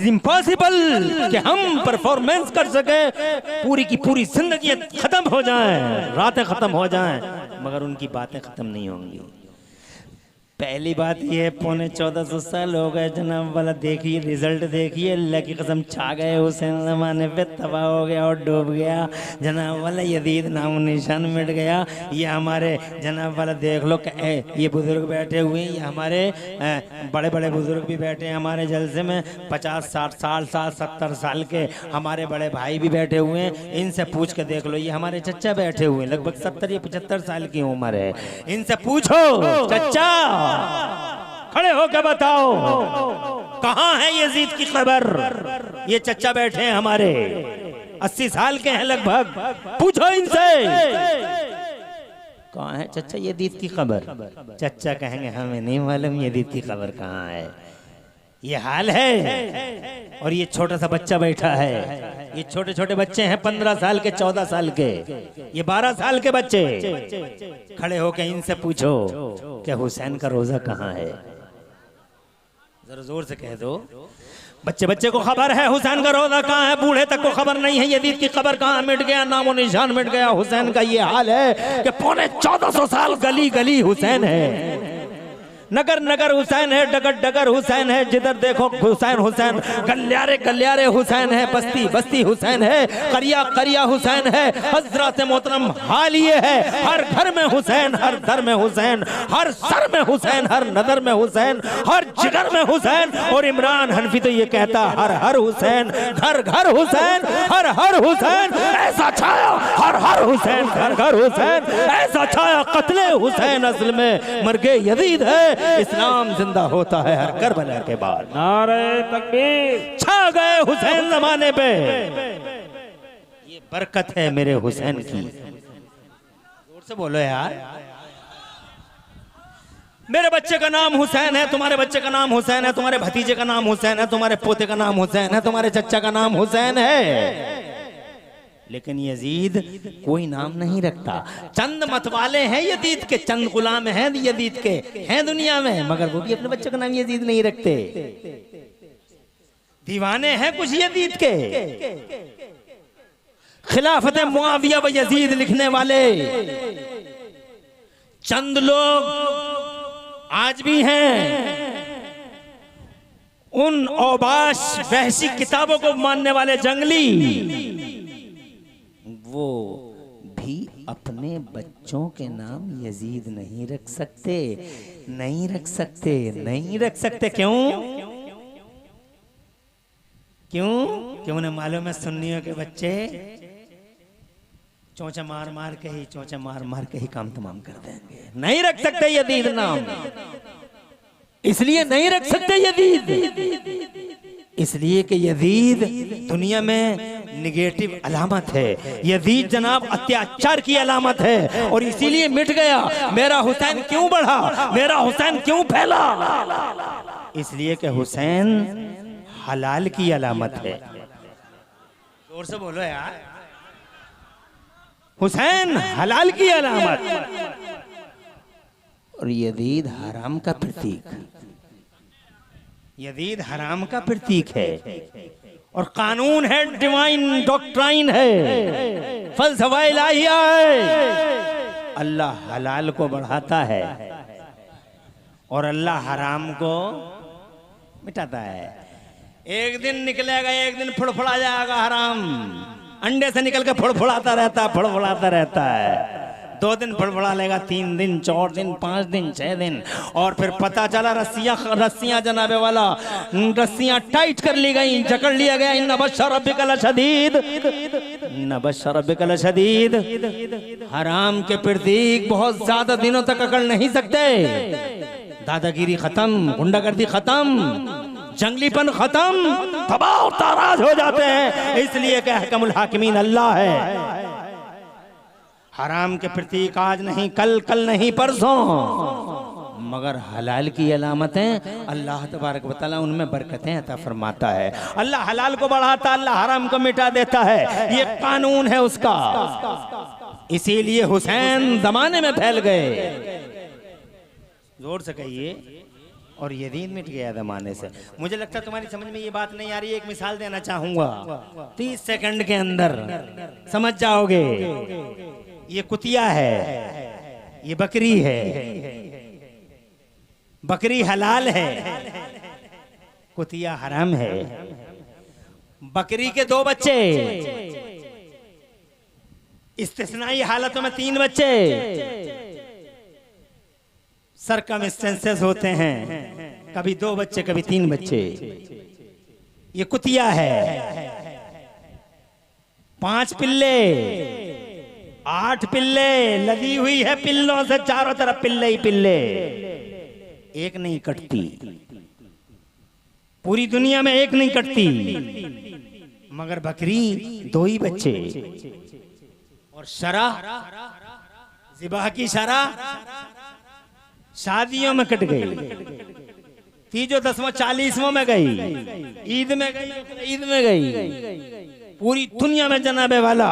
Impossible कि हम performance कर सके, पूरी की पूरी जिंदगी खत्म हो जाए, रातें खत्म हो जाएं, मगर उनकी बातें खत्म नहीं होंगी। पहली बात ये, 1450 साल हो गए जनाब वाला, देखिए रिजल्ट देखिए, अल्लाह की कसम छा गए हुसैन ज़माने पे, तबाह हो गया और डूब गया जनाब वाला, यजीद नाम निशान मिट गया। ये हमारे जनाब वाला देख लो, ये बुजुर्ग बैठे हुए हैं, ये हमारे बड़े बड़े बुजुर्ग भी बैठे हैं हमारे जलसे में, 50-60 साल 70 साल के हमारे बड़े भाई भी बैठे हुए हैं। इनसे पूछ के देख लो, ये हमारे चच्चा बैठे हुए हैं, लगभग 70 या 75 साल की उम्र है। इनसे पूछो चच्चा, खड़े होकर बताओ कहां है यजीद की खबर। ये चच्चा बैठे हैं हमारे, 80 साल के हैं लगभग, पूछो इनसे कहां है चच्चा यजीद की खबर। चच्चा कहेंगे हमें नहीं मालूम यजीद की खबर कहां है। ये हाल है। और ये छोटा सा बच्चा बैठा है, ये छोटे छोटे बच्चे हैं, 15 साल के, 14 साल के, ये 12 साल के बच्चे। खड़े होकर इनसे पूछो कि हुसैन का रोजा कहाँ है। जरा जोर से कह दो, बच्चे बच्चे को खबर है हुसैन का रोजा कहाँ है, बूढ़े तक को खबर नहीं है यजीद की खबर कहाँ, मिट गया, नामो निशान मिट गया हुसैन का। ये हाल है कि 1450 साल गली गली हुसैन है, नगर नगर हुसैन है, डगर डगर हुसैन है, जिधर देखो हुसैन हुसैन, गलियारे गलियारे हुसैन है, बस्ती बस्ती हुसैन है, करिया करिया हुसैन है। हजरत मोहतरम हाल ये है, हर घर में हुसैन, हर दर में हुसैन, हर सर में हुसैन, हर नजर में हुसैन, हर जिगर में हुसैन। और इमरान हनफी तो ये कहता हर हर हुसैन, घर घर हुसैन, हर हर हुसैन, ऐसा छाया हर हर हुसैन, घर घर हुसैन, ऐसा छाया कत्ले हुसैन असल में मर्गे यजीद है। इस्लाम जिंदा होता है हर करबला के बाद। नारे तकबीर, छा गए हुसैन जमाने पे, ये बरकत है मेरे हुसैन की। जोर से बोलो यार। मेरे बच्चे का नाम हुसैन है, तुम्हारे बच्चे का नाम हुसैन है, तुम्हारे भतीजे का नाम हुसैन है, तुम्हारे पोते का नाम हुसैन है, तुम्हारे चच्चा का नाम हुसैन है। लेकिन यजीद कोई नाम नहीं रखता। चंद मतवाले हैं यजीद के, चंद गुलाम हैं यजीद के, हैं दुनिया में, मगर वो भी अपने बच्चों का नाम यजीद नहीं रखते। दीवाने हैं कुछ यजीद के, खिलाफत मुआविया व यजीद लिखने वाले चंद लोग आज भी हैं। उन औबाश वहशी किताबों को मानने वाले जंगली, वो भी अपने बच्चों के नाम यजीद नहीं रख सकते, नहीं रख सकते, नहीं रख सकते। क्यों क्यों क्यों? उन्हें मालूम है सुन्नियों के बच्चे चोंचा मार मार के ही, चोंचा मार मार के ही काम तमाम कर देंगे। नहीं रख सकते यजीद नाम, इसलिए नहीं रख सकते यजीद, इसलिए कि यजीद दुनिया में निगेटिव अलामत है, यजीद जनाब अत्याचार की अलामत है, और इसीलिए मिट गया। मेरा हुसैन क्यों बढ़ा, मेरा हुसैन क्यों फैला, इसलिए कि हुसैन हलाल की अलामत है। जोर से बोलो यार, हुसैन हलाल की अलामत, और यजीद हराम का प्रतीक, यजीद हराम का प्रतीक है। और कानून है, डिवाइन डॉक्ट्राइन है, फलसफा इलाहिया है। अल्लाह हलाल को बढ़ाता है और अल्लाह हराम को मिटाता है। एक दिन निकलेगा, एक दिन फुड़फुड़ा जाएगा हराम, अंडे से निकल के फुड़फुड़ाता रहता है, फुड़फुड़ाता रहता है। 2 दिन फड़फड़ा लेगा, 3 दिन, 4 दिन, 5 दिन, 6 दिन, और फिर पता चला रस्सियां जनाबे वाला, रस्सियां टाइट कर ली गई, जकड़ लिया गया। इन्ना बश्शा रब्बिका लशदीद, इन्ना बश्शा रब्बिका लशदीद। हराम के प्रतीक बहुत ज्यादा दिनों तक अकड़ नहीं सकते। दादागिरी खत्म, गुंडागर्दी खत्म, जंगलीपन खत्म, तबाह और ताराज हो जाते हैं। इसलिए कि हकमुल हाकिमीन अल्लाह है। हराम के प्रतीक आज नहीं, कल, कल नहीं परसों, मगर हलाल की अलामतें अल्लाह तबारक व तआला उनमें बरकतें अता फरमाता है। अल्लाह हलाल को बढ़ाता, अल्लाह हराम को मिटा देता है, ये कानून है उसका। इसीलिए हुसैन जमाने में फैल गए। जोर से कहिए, और यजीद मिट गया जमाने से। मुझे लगता है तुम्हारी समझ में ये बात नहीं आ रही है। एक मिसाल देना चाहूंगा, 30 सेकंड के अंदर समझ जाओगे। ये कुतिया है, ये बकरी है। बकरी हलाल है, कुतिया हराम है। बकरी के 2 बच्चे, इस्तिस्नाई हालतों में 3 बच्चे, सरकमस्टेंसेस होते हैं, कभी 2 बच्चे कभी 3 बच्चे। ये कुतिया है। 5 पिल्ले, 8 पिल्ले, लगी हुई है पिल्लों से चारों तरफ पिल्ले ही पिल्ले। एक नहीं कटती, पूरी दुनिया में एक नहीं कटती, मगर बकरी 2 ही बच्चे। और शरा, ज़िबाह की शरा शादियों में कट गई, तीजो 10वां 40वां में गई, ईद में गई, ईद में गई। पूरी दुनिया में जनाबे वाला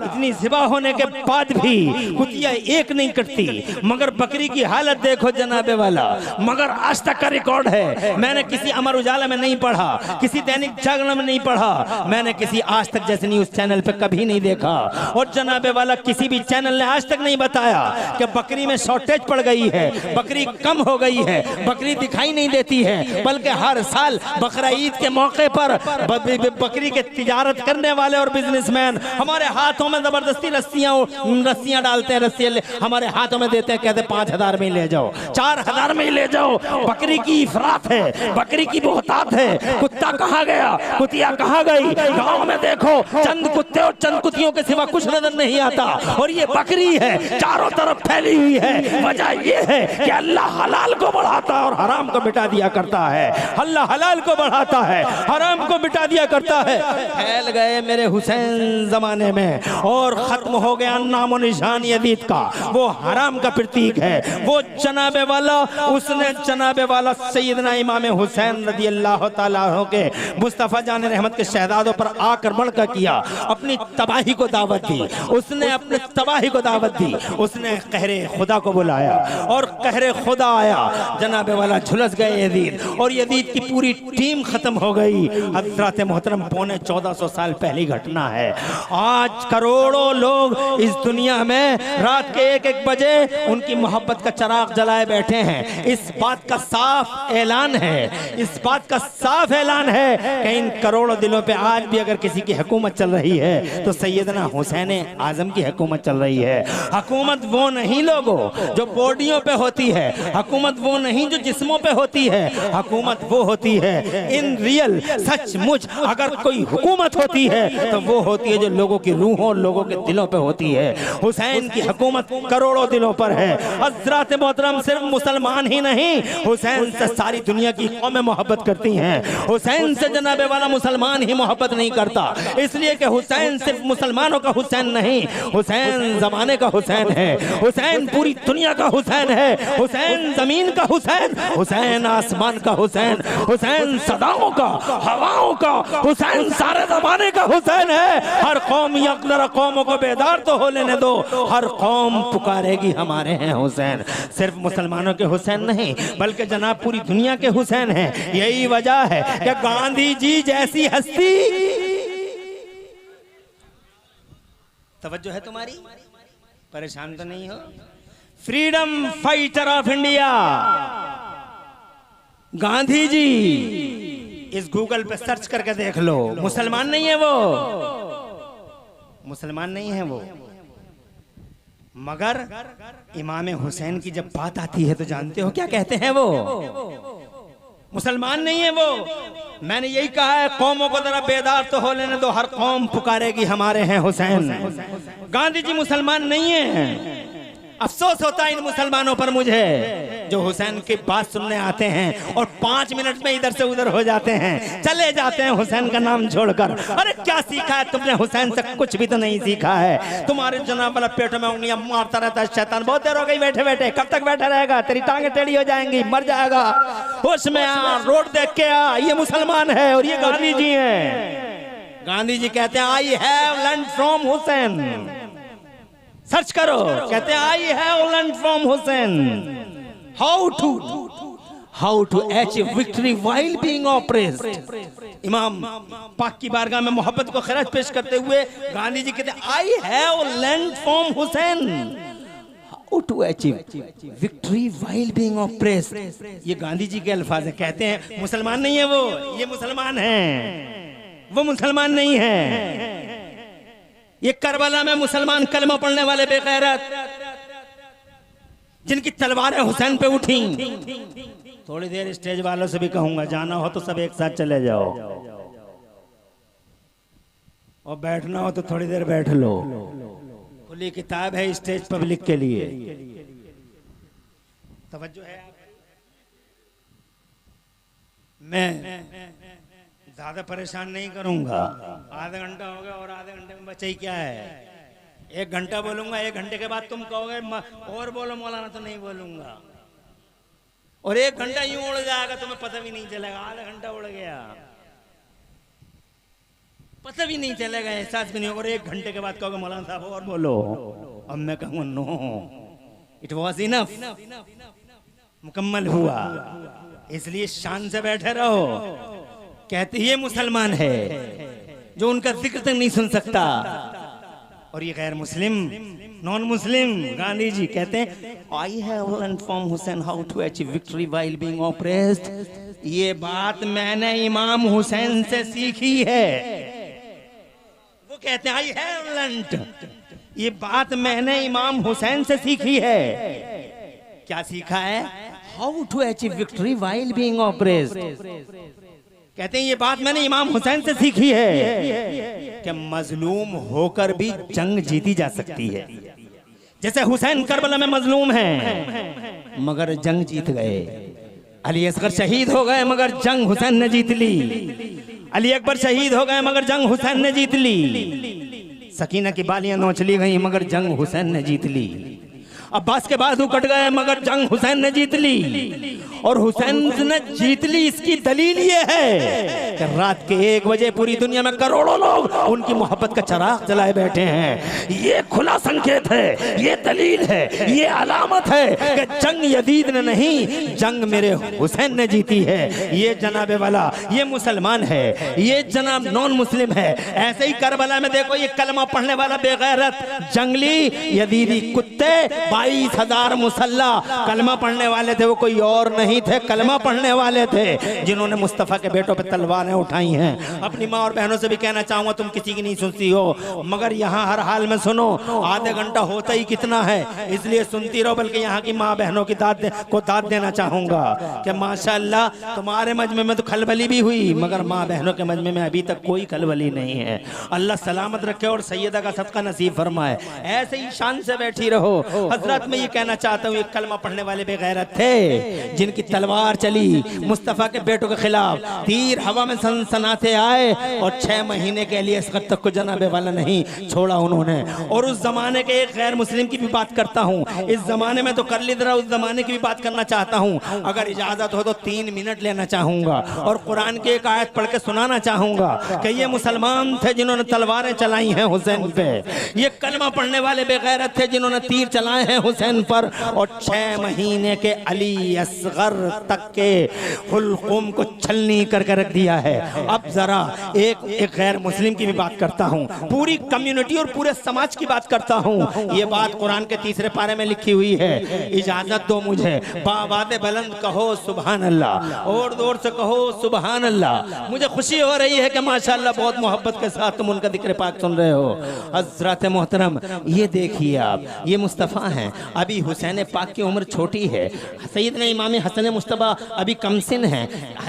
इतनी ज़िबा होने के बाद भी कुतिया एक नहीं कटती, मगर बकरी की हालत देखो जनाबे वाला। मगर आज तक का रिकॉर्ड है, मैंने किसी अमर उजाला में नहीं पढ़ा, किसी दैनिक जागरण में नहीं पढ़ा, मैंने किसी आज तक जैसे न्यूज चैनल पे कभी नहीं देखा। और जनाबे वाला किसी भी चैनल ने आज तक नहीं बताया कि बकरी में शॉर्टेज पड़ गई है, बकरी कम हो गई है, बकरी दिखाई नहीं देती है। बल्कि हर साल बकरा ईद के मौके पर बकरी के तिजारत करने वाले और बिजनेसमैन हमारे हाथों में जबरदस्ती रस्सियां डालते हैं, रस्सियां हमारे हाथों में देते हैं, कहते 5000 में ले जाओ, 4000 में ले जाओ। बकरी की इफरात है, बकरी की बहुतात है। कुत्ता कहाँ गया, कुतिया कहाँ गई? गांव में देखो चंद कुत्ते और चंद कुतियों के सिवा कुछ नजर नहीं आता, और ये बकरी है चारों तरफ फैली हुई है। वजह ये है कि अल्लाह हलाल को बढ़ाता है और हराम को मिटा दिया करता है। अल्लाह हलाल को बढ़ाता है, हराम को मिटा दिया करता है। फैल गए मेरे हुसैन जमाने में और खत्म हो गया नामो निशान यजीद का। वो हराम का प्रतीक है, वो जनाबे वाला, उसने जनाबे वाला सैयदना इमाम हुसैन रज़ी अल्लाह तआला अन्हु के मुस्तफ़ा जान रहमत के शहजादों पर आक्रमण का किया, अपनी तबाही को दावत दी, उसने अपने तबाही को दावत दी, उसने कहरे खुदा को बुलाया और कहरे खुदा आया। जनाबे वाला झुलस गए यजीद, और यजीद की पूरी टीम खत्म हो गई। हज़रत मोहतरम 1400 साल पहली घटना है। आज करोड़ों लोग इस दुनिया में रात के 1-1 बजे उनकी मोहब्बत का चिराग जलाए बैठे हैं। इस बात का साफ ऐलान है, इस बात का साफ ऐलान है कि इन करोड़ों दिलों पे आज भी अगर किसी की हुकूमत चल रही है तो सैयदना हुसैन आजम की हुकूमत चल रही है। हुकूमत वो नहीं लोगों जो बॉडियों पे होती है, हुकूमत वो नहीं जो जिस्मों पे होती है, हुकूमत वो होती है इन रियल सचमुच अगर कोई हुकूमत होती है तो वो होती है जो लोगों की रूहों और लोगों के दिलों पे होती है। हुसैन की हुकूमत करोड़ों दिलों पर है। हज़रत मोहतरम सिर्फ मुसलमान ही नहीं, हुसैन से सारी दुनिया की कौमें मोहब्बत करती हैं। हुसैन से जनाबे वाला मुसलमान ही मोहब्बत नहीं करता, इसलिए कि हुसैन सिर्फ मुसलमानों का हुसैन नहीं, हुसैन जमाने का हुसैन है, हुसैन पूरी दुनिया का हुसैन है, हुसैन जमीन का हुसैन, हुसैन आसमान का हुसैन, हुसैन सदाओं का, हवाओं का, हुसैन सारे जमाने का हुसैन है। हर कौम यकदर कौमों को बेदार तो हो लेने दो, हर कौम पुकारेगी हमारे हैं हुसैन। सिर्फ मुसलमानों के हुसैन नहीं बल्कि जनाब पूरी दुनिया के हुसैन हैं। यही वजह है कि गांधी जी जैसी हस्ती, तवज्जो है तुम्हारी, परेशान तो नहीं हो, freedom fighter of India Gandhi ji, इस गूगल पे सर्च करके देख लो। मुसलमान नहीं है वो, मुसलमान नहीं है वो, मगर इमाम हुसैन की जब बात आती है तो जानते हो क्या कहते हैं वो? मुसलमान नहीं है वो। मैंने यही कहा है कौमों को जरा बेदार तो हो लेने दो, हर कौम पुकारेगी हमारे हैं हुसैन। गांधी जी मुसलमान नहीं है। अफसोस होता है इन मुसलमानों पर मुझे जो हुसैन की बात सुनने आते हैं और 5 मिनट में इधर से उधर हो जाते हैं, चले जाते हैं हुसैन का नाम छोड़कर। अरे क्या सीखा है तुमने हुसैन से? कुछ भी तो नहीं सीखा है। तुम्हारे जनाब वाला पेटों में उंगलियां मारता रहता है शैतान। बहुत देर हो गई बैठे बैठे, कब तक बैठा रहेगा? तेरी टांगे टेढ़ी हो जाएंगी, मर जाएगा। होश में आ, रोड देख के आ, ये मुसलमान है और ये गांधी जी हैं। गांधी जी कहते हैं I have learned from Hussain. Search करो, कहते हैं I have learned from Hussain how to achieve victory while being oppressed. इमाम पाक की बारगाह में मोहब्बत को खराज पेश करते हुए गांधी जी कहते I have learn from Hussain how to achieve victory while being oppressed. ये गांधी जी के अल्फाज हैं। कहते हैं मुसलमान नहीं है वो, ये मुसलमान है, वो मुसलमान नहीं है। ये करबला में मुसलमान कलमा पढ़ने वाले बेगैरत जिनकी तलवारें हुसैन पे उठी। थोड़ी देर स्टेज वालों से भी कहूंगा, जाना हो तो सब एक साथ चले जाओ, और बैठना हो तो थोड़ी देर बैठ लो। खुली किताब है स्टेज पब्लिक के लिए। तवज्जो है। मैं ज्यादा परेशान नहीं करूंगा। आधा घंटा हो गया और आधे घंटे में बचा ही क्या है। 1 घंटा बोलूंगा, 1 घंटे के बाद तुम कहोगे और बोलो मौलाना, तो नहीं बोलूंगा। और 1 घंटा यूं उड़ जाएगा तुम्हें पता भी नहीं चलेगा। आधा घंटा उड़ गया, पता भी नहीं चलेगा, एहसास भी नहीं होगा। और 1 घंटे के बाद कहोगे मौलाना साहब और बोलो। अब मैं कहूंगा नो, इट वॉज इनफ, मुकम्मल हुआ। इसलिए शान से बैठे रहो। कहते ये मुसलमान है जो उनका जिक्र तक नहीं सुन सकता, और ये गैर मुस्लिम, नॉन मुस्लिम। गांधी जी कहते हैं I have learn from Hussain how to achieve victory while being oppressed. ये बात मैंने इमाम हुसैन से सीखी है। वो कहते हैं आई हैव लर्न, ये बात मैंने इमाम हुसैन से सीखी है। क्या सीखा है? How to achieve victory while being oppressed. कहते हैं ये बात मैंने इमाम हुसैन से सीखी है कि मजलूम होकर भी जंग जीती जा सकती है। जैसे हुसैन करबला में मजलूम हैं मगर जंग जीत गए। अली असगर शहीद हो गए मगर जंग हुसैन ने जीत ली। अली अकबर शहीद हो गए मगर जंग हुसैन ने जीत ली। सकीना की बालियां नोच ली गई मगर जंग हुसैन ने जीत ली। अब्बास के बाजू कट गए मगर जंग हुसैन ने जीत ली। और हुसैन ने जीत ली, इसकी दलील ये है कि रात के 1 बजे पूरी दुनिया में करोड़ों लोग उनकी मोहब्बत का चिराग जलाए बैठे हैं। ये खुला संकेत है, ये दलील है, ये अलामत है कि जंग यजीद ने नहीं, जंग मेरे हुसैन ने जीती है। ये जनाबे वाला ये मुसलमान है, ये जनाब नॉन मुस्लिम है। ऐसे ही करबला में देखो, ये कलमा पढ़ने वाला बेगैरत जंगली यजीदी कुत्ते 22,000 मुसल्ला कलमा पढ़ने वाले थे। वो कोई और नहीं थे, कलमा पढ़ने वाले थे जिन्होंने मुस्तफा के बेटों पे तलवारें उठाई हैं। अपनी माँ और बहनों से भी कहना चाहूंगा, तुम किसी की नहीं सुनती हो मगर यहाँ हर हाल में सुनो। आधे घंटा होता ही कितना है, इसलिए सुनती रहो। बल्कि यहाँ की माँ बहनों की दाद देना चाहूंगा कि माशाअल्लाह तुम्हारे मजमे में तो खलबली भी हुई मगर माँ बहनों के मजमे में अभी तक कोई खलबली नहीं है। अल्लाह सलामत रखे और सैयदा का सदका नसीब फरमाए। ऐसे ही शान से बैठी रहो। हजरत मैं ये कहना चाहता हूँ, ये कलमा पढ़ने वाले बेगैरत थे जिनकी तलवार चली मुस्तफा के बेटों के खिलाफ, तीर हवा में सनसनाते आए और 6 महीने के लिए इसकत तक को जनाबे वाला नहीं छोड़ा उन्होंने। और उस जमाने के एक गैर मुस्लिम की भी बात करता हूँ। इस जमाने में तो कर ली जरा, उस जमाने की भी बात करना चाहता हूँ। अगर इजाजत हो तो 3 मिनट लेना चाहूंगा और कुरान की एक आयत पढ़ के सुनाना चाहूंगा कि ये मुसलमान थे जिन्होंने तलवारें चलाई हैं हुसैन पे। ये कलमा पढ़ने वाले बेगैरत थे जिन्होंने तीर चलाए हैं हुसैन पर। और 6 महीने के अली असगर तक के हुल्कुम को छलनी करके रख दिया है। अब जरा एक गैर मुस्लिम की भी बात करता हूँ, पूरी कम्युनिटी और पूरे समाज की बात करता हूँ। ये बात कुरान के 3रे पारे में लिखी हुई है। इजाजत दो मुझे, बावादे बुलंद कहो सुभान अल्लाह, और जोर से कहो सुभान अल्लाह। मुझे खुशी हो रही है कि माशाअल्लाह बहुत मोहब्बत के साथ तुम उनका जिक्र पाक सुन रहे हो। हजरत मोहतरम ये देखिए आप, ये मुस्तफ़ा हैं। अभी हुसैन पाक की उम्र छोटी है। सैयदना इमाम हसन मुस्तबा अभी कमसिन है।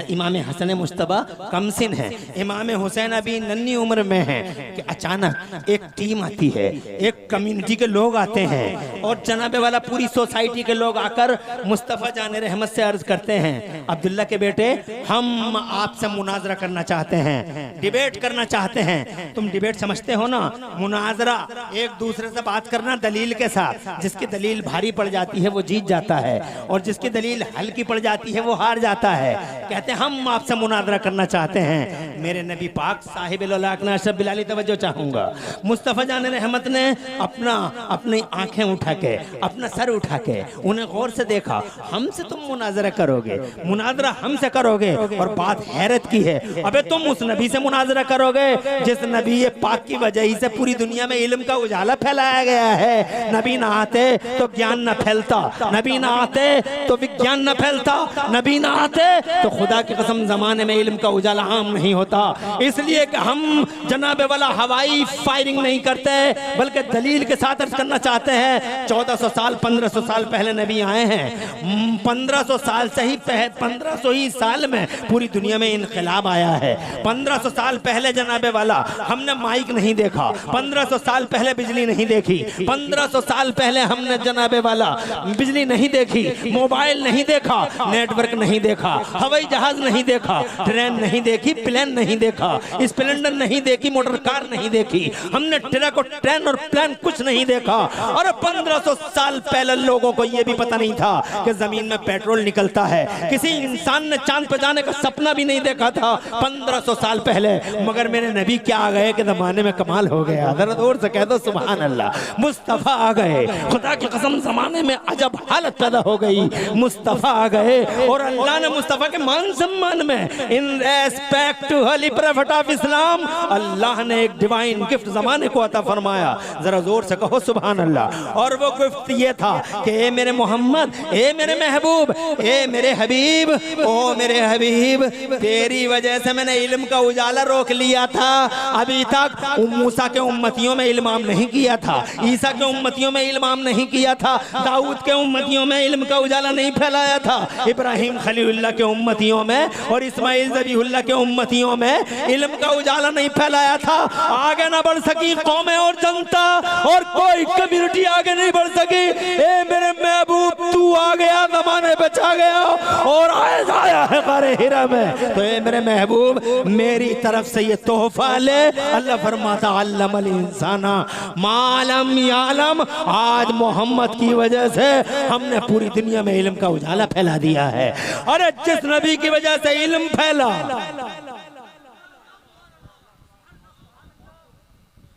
इमाम हसन मुस्तबा कमसिन है। इमाम हुसैन अभी नन्ही उम्र में है कि अचानक एक टीम आती है, एक कम्युनिटी के लोग आते हैं और जनाबे वाला पूरी सोसाइटी के लोग आकर मुस्तफ़ा जाने रहमत से अर्ज करते हैं, अब्दुल्ला के बेटे हम आपसे मुनाजरा करना चाहते हैं, डिबेट करना चाहते हैं। तुम डिबेट समझते हो ना, मुनाजरा एक दूसरे से बात करना दलील के साथ। जिसकी दलील भारी पड़ जाती है वो जीत जाता है और जिसकी दलील हल्की फीकी पड़ जाती है वो हार जाता है। कहते हैं हम आपसे मुनाजरा करना चाहते हैं। मेरे नबी पाक साहिब अशरफ बिलाली तवज्जो चाहूंगा। मुस्तफ़ा जान रहमत ने अपनी आंखें उठा के, अपना सर उठा के उन्हें गौर से देखा। हमसे तुम मुनाजरा करोगे, मुनाजरा हमसे करोगे, और बात हैरत की है, अबे तुम उस नबी से मुनाजरा करोगे जिस नबी पाक की वजह से पूरी दुनिया में इल्म का उजाला फैलाया गया है। नबी ना आते तो ज्ञान न फैलता, नबी ना आते तो विज्ञान न फैलता, नबी ना आते तो खुदा की कसम जमाने में इल्म का उजाला आम नहीं होता। इसलिए कि हम जनाबे वाला हवाई फायरिंग नहीं करते, बल्कि दलील के साथ अर्ज करना चाहते हैं। 1400 साल 1500 साल पहले नबी आए हैं। 1500 साल से ही 1500 ही साल में पूरी दुनिया में इनकलाब आया है। 1500 साल पहले जनाबे वाला हमने माइक नहीं देखा, 1500 साल पहले बिजली नहीं देखी, 1500 साल पहले हमने जनाबे वाला बिजली नहीं देखी, मोबाइल नहीं देखा, नेटवर्क नहीं देखा, हवाई जहाज नहीं देखा, ट्रेन नहीं देखी, प्लेन नहीं देखा, स्प्लेंडर नहीं देखी, मोटर कार नहीं देखी, हमने ट्रक और ट्रेन और प्लेन कुछ नहीं देखा। और 1500 साल पहले लोगों को यह भी पता नहीं था कि जमीन में पेट्रोल निकलता है। किसी इंसान ने चांद पर जाने का सपना भी नहीं देखा था 1500 साल पहले। मगर मेरे नबी क्या आ गए कि जमाने में कमाल हो गया। जरा जोर से कह दो सुभान अल्लाह। मुस्तफ़ा आ गए, खुदा की कसम जमाने में अजब हालत पैदा हो गई। मुस्तफ़ा आ गए और अल्लाह ने मुस्तफ़ा के मान सम्मान में, in respect to holy prophet of Islam, अल्लाह ने एक डिवाइन गिफ्ट जमाने को अता फरमाया। जरा जोर से कहो सुभान अल्लाह। और वो गिफ्ट ये था कि ए मेरे मोहम्मद, ए मेरे महबूब, ए मेरे हबीब, ओ मेरे हबीब, तेरी वजह से मैंने इल्म का उजाला रोक लिया था। अभी तक मूसा के उम्मतियों में इल्माम नहीं किया था, ईसा के उम्मतियों में इल्माम नहीं किया था, दाऊद के उम्मतियों में इल्म का उजाला नहीं फैलाया था, इब्राहिम खलीलुल्लाह के उम्मतियों में और इस्माइल ज़बीहुल्लाह के उम्मतियों में इल्म का उजाला नहीं फैलाया था। आगे ना बढ़ सकी कौमें और जनता, और कोई कम्युनिटी आगे नहीं बढ़ सकी। ए मेरे महबूब, तू आ गया, जमाने बचा गया और आया है गारे हिरा में। तो ए मेरे महबूब, मेरी तरफ से ये तोहफा ले। अल्लाह फरमाता अल्लमल इंसाना मालम यालम। आज मोहम्मद की वजह से हमने पूरी दुनिया में इल्म का उजाला फैला दिया है। अरे जिस नबी की वजह से इल्म फैला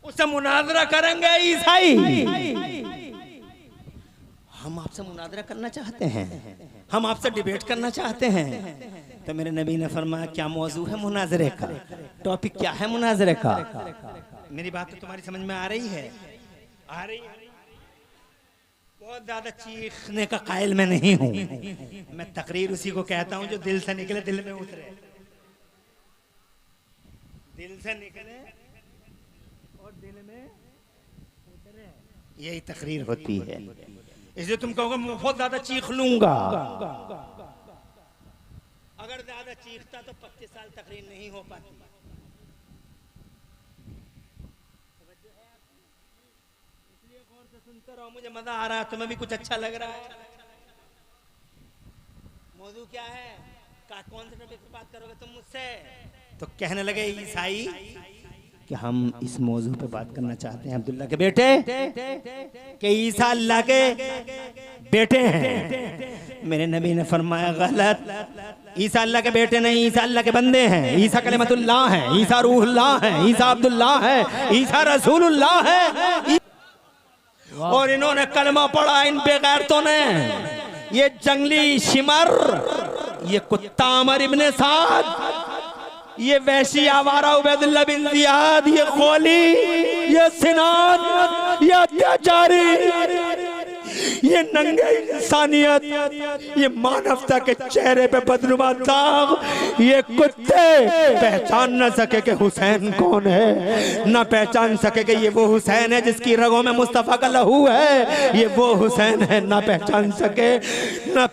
उससे मुनाजरा करेंगे ईसाई। हम आपसे मुनाजरा करना चाहते हैं, हम आपसे डिबेट करना चाहते हैं। तो मेरे नबी ने फरमाया क्या मौजू है मुनाजरे का, टॉपिक क्या है मुनाजरे का। मेरी बात तो तुम्हारी समझ में आ रही है? आ रही है? बहुत ज्यादा चीखने का कायल मैं नहीं हूं। मैं तकरीर उसी को कहता हूं जो दिल से निकले, दिल में उतरे। दिल से निकले और दिल में उतरे, यही तकरीर होती है। इसलिए तुम कहोगे मैं बहुत ज्यादा चीख लूंगा। अगर ज्यादा चीखता तो 25 साल तकरीर नहीं हो पाती। इसलिए गौर से सुनते रहो, मुझे मजा आ रहा है, तुम्हें भी कुछ अच्छा लग रहा है। मौजू क्या है? कौन से टॉपिक पे बात करोगे तुम मुझसे? तो कहने लगे ईसाई कि हम इस मौजू पे बात करना चाहते हैं अब्दुल्ला के बेटे, कि ईसा अल्लाह के बेटे हैं। मेरे नबी ने फरमाया गलत, ईसा अल्लाह के बेटे नहीं, ईसा अल्लाह के बंदे हैं। ईसा कलिमतुल्लाह है, ईसा रूहुल्लाह है, ईसा अब्दुल्लाह है, ईसा रसूलुल्लाह है। और इन्होंने कलमा पढ़ा इन बेगैरतों ने। ये जंगली शिमर, ये कुत्ता अमर इब्ने साद, ये वैशी आवारा उबैदुल्लाह बिन जियाद, ये खोली, ये सिनान, ये अत्याचारी, ये नंगे इंसानियत, ये मानवता के चेहरे पे बदनुमा दाग, ये कुत्ते पहचान न सके कि हुसैन कौन है, न पहचान सके कि ये वो हुसैन है जिसकी रगों में मुस्तफ़ा का लहू है, ये वो हुसैन है, न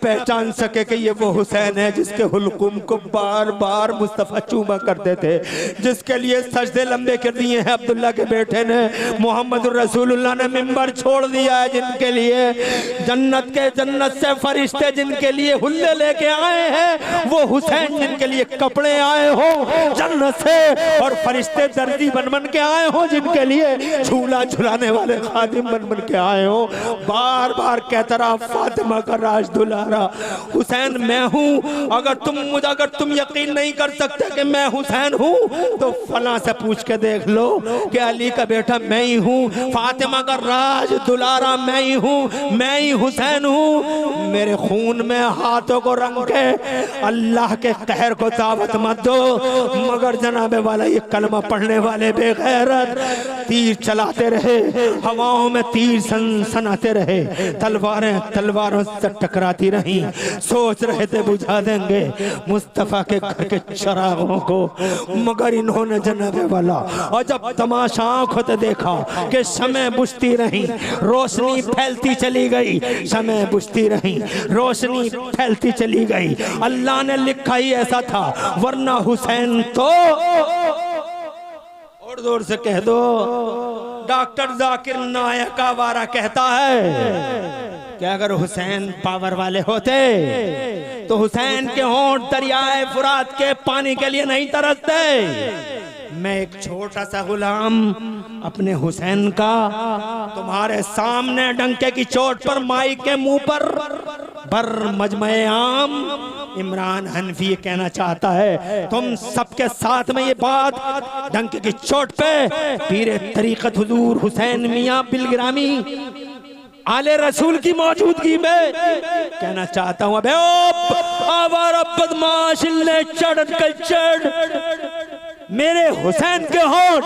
पहचान सके कि ये वो हुसैन है जिसके हुल्कुम को बार बार मुस्तफ़ा चूमा करते थे, जिसके लिए सजदे लंबे कर दिए हैं अब्दुल्ला के बेटे ने। मोहम्मद रसूलुल्लाह ने मिंबर छोड़ दिया है जिनके लिए जन्नत से फरिश्ते जिनके लिए हुल्ले लेके आए हैं, वो हुसैन जिनके लिए कपड़े आए हो जन्नत से, और फरिश्ते दर्जी बन बन के आए हो जिनके लिए झूला झुलाने वाले खादिम बन बन के आए हो। बार बार कहता रहा फातिमा का राज दुलारा हुसैन मैं हूँ। अगर तुम यकीन नहीं कर सकते कि मैं हुसैन हूँ तो फला से पूछ के देख लो कि अली का बेटा मैं ही हूँ, फातिमा का राज दुलारा मैं ही हूँ, मैं ही हुसैन हूँ। मेरे खून में हाथों को रंग के अल्लाह के कहर को दावत मत दो। मगर जनाबे वाला ये कलमा पढ़ने वाले बेगैरत तीर चलाते रहे, हवाओं में तीर सनाते रहे, तलवारों से टकराती रही। सोच रहे थे बुझा देंगे मुस्तफा के घर के चिरागों को, मगर इन्होंने जनाबे वाला और जब तमाशा आंखों से देखा कि शमें बुझती रही, रोशनी फैलती चली गई, शमें बुझती रही, रोशनी फैलती चली गई। अल्लाह ने लिखा ही ऐसा था, वरना हुसैन तो और जोर से कह दो डॉक्टर जाकिर नायक आवारा कहता है कि अगर हुसैन पावर वाले होते तो हुसैन के होंठ दरियाए फुरात के पानी के लिए नहीं तरसते। मैं एक छोटा सा गुलाम अपने हुसैन का तुम्हारे सामने डंके की चोट पर माई के मुंह पर बर मजमे आम इमरान हनफी कहना चाहता है, तुम सबके साथ में ये बात डंके की चोट पे पीरे तरीकत हुजूर हुसैन मियां बिलगिरामी आले रसूल की मौजूदगी में कहना चाहता हूँ। अबे आवारा बदमाश ने चढ़ मेरे हुसैन के होंठ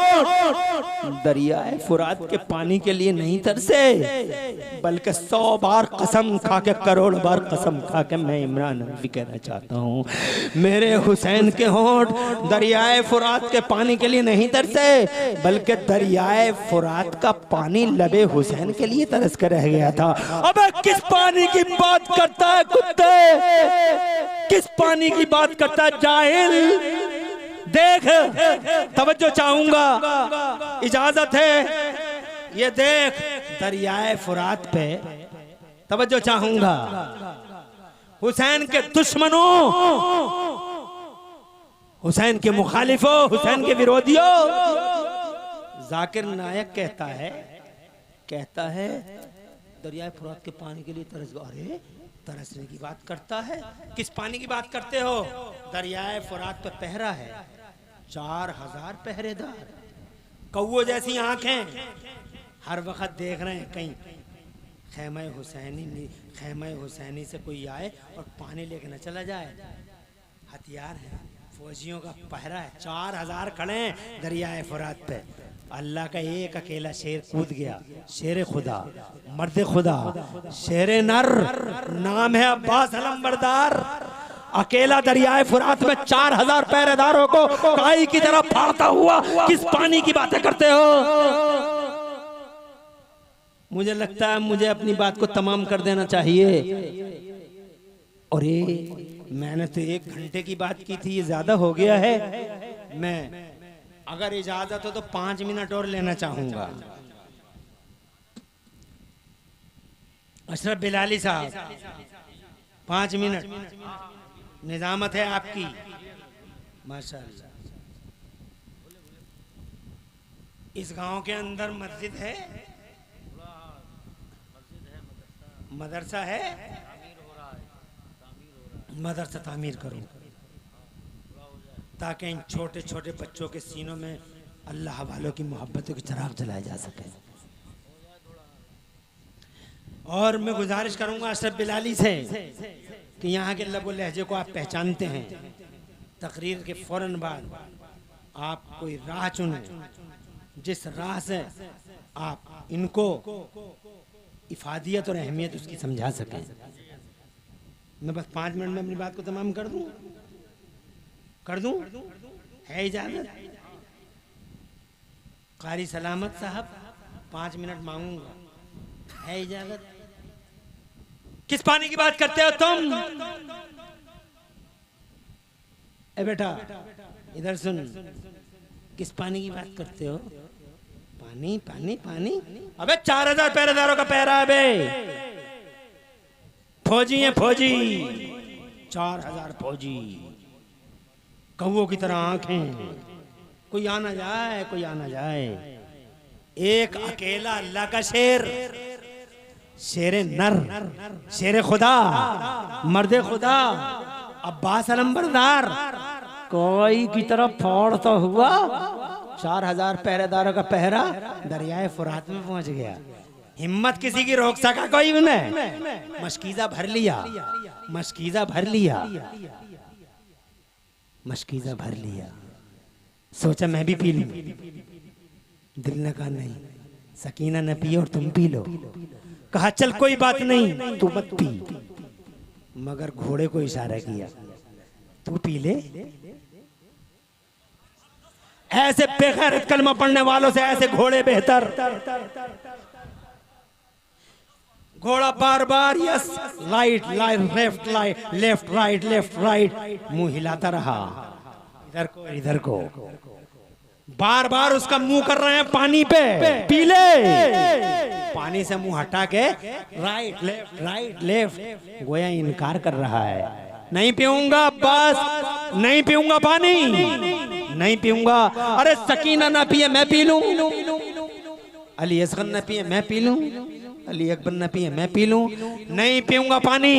दरियाए फुरात के पानी के लिए नहीं तरसे, बल्कि 100 बार कसम खा के, करोड़ बार कसम खा के मैं इमरान भी कहना चाहता हूँ, मेरे हुसैन के होंठ दरियाए फुरात के पानी के लिए नहीं तरसे, बल्कि दरियाए फुरात का पानी लबे हुसैन के लिए तरस कर रह गया था। अबे किस पानी की बात करता है कुत्ते, किस पानी की बात करता है जाहिल। देख तवज्जो चाहूंगा, इजाजत है, ये देख दरियाए फुरात पे तवज्जो चाहूंगा। हुसैन के दुश्मनों, हुसैन के मुखालिफों, हुसैन के विरोधियों, जाकिर नायक कहता है दरियाए फुरात के पानी के लिए तरस। अरे तरसने की बात करता है, किस पानी की बात करते हो? दरियाए फुरात पे पहरा है 4000 पहरेदार, कौओ जैसी आंखें, हर वक्त देख रहे हैं कहीं खैमा हुसैनी से कोई आए और पानी लेके न चला जाए। हथियार है, फौजियों का पहरा है, 4000 खड़े हैं दरियाए फुरात पे। अल्लाह का एक अकेला शेर कूद गया, शेर खुदा, मर्द खुदा, शेर नर, नाम है अब्बास अलमबरदार, अकेला दरियाए फुरात में 4000 पहरेदारों को काई की तरह फाड़ता हुआ किस पानी की बातें करते हो? मुझे लगता है मुझे अपनी बात को तमाम कर देना चाहिए। और ये मैंने तो 1 घंटे की बात की थी, ये ज्यादा हो गया है। मैं अगर इजाजत हो तो 5 मिनट और लेना चाहूंगा। अशरफ बिलाली साहब 5 मिनट, निजामत है आपकी, माशाअल्लाह। इस गांव के अंदर मस्जिद है, मदरसा है, मदरसा तामीर करो ताकि इन छोटे छोटे बच्चों के सीनों में अल्लाह वालों की मोहब्बतों की चिराग जलाए जा सके। और मैं गुजारिश करूंगा अशरफ बिलाली से कि यहाँ के लबो लहजे को आप पहचानते हैं, तकरीर के फौरन बाद आप कोई राह चुनें जिस राह से आप इनको इफादियत और अहमियत उसकी समझा सकें। मैं बस 5 मिनट में अपनी बात को तमाम कर दूं? है इजाजत? कारी सलामत साहब 5 मिनट मांगूंगा, है इजाजत? किस पानी की बात करते हो तुम? ए बेटा इधर सुन, किस पानी की बात करते हो? पानी पानी पानी। अबे 4000 पहरेदारों का पहरा है बे, फौजी हैं फौजी, 4000 फौजी, कौओं की तरह आंखें, कोई आना जाए कोई आना जाए। एक अकेला अल्लाह का शेर, शेरे नर, शेरे खुदा, मर्दे खुदा, अब्बास अलंबरदार, कोई की तरफ फोड़ता हुआ 4000 पहरेदारों का पहरा दरियाए फुरात में पहुंच गया। हिम्मत किसी की रोक सका कोई भी नहीं। मशकीजा भर लिया, मशकीजा भर लिया, मशकीजा भर लिया। सोचा मैं भी पी लूं, दिल ने कहा नहीं, सकीना न पिए और तुम पी लो। कहा चल कोई बात नहीं तू मत पी, मगर घोड़े को इशारा किया तू पी ले। ऐसे बेगैरत कलमा पढ़ने वालों से ऐसे घोड़े बेहतर। घोड़ा बार बार yes light light left light left right left right मुंह हिलाता रहा, इधर को बार बार उसका मुंह कर रहे हैं पानी पे, पी ले। पानी से मुंह हटा के राइट लेफ्ट, गोया इनकार कर रहा है, नहीं पीऊंगा अब्बास, नहीं पीऊंगा पानी, नहीं पीऊंगा। अरे सकीना ना पिए मैं पी लूं, अली असगर ना पिए मैं पी लूं, अली अकबर न पिए मैं पी लूं, नहीं पीऊंगा पानी।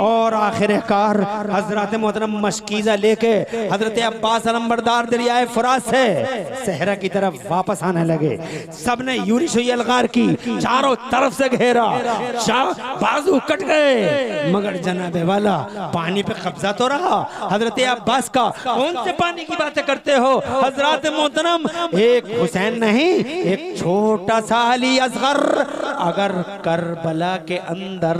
और आखिरकार हजरत मोहतरम मशकीजा लेके हजरत अब्बास अलंबरदार दरियाए फुरात से सहरा की तरफ वापस आने लगे। सबने यूरिश अलगार की, चारों तरफ से घेरा, बाजू कट गए, मगर जनाबे वाला पानी पे कब्जा तो रहा हजरत अब्बास का। कौन से पानी की बातें करते हो हजरत मोहतरम, एक हुसैन नहीं, एक छोटा सा अली असगर अगर करबला के अंदर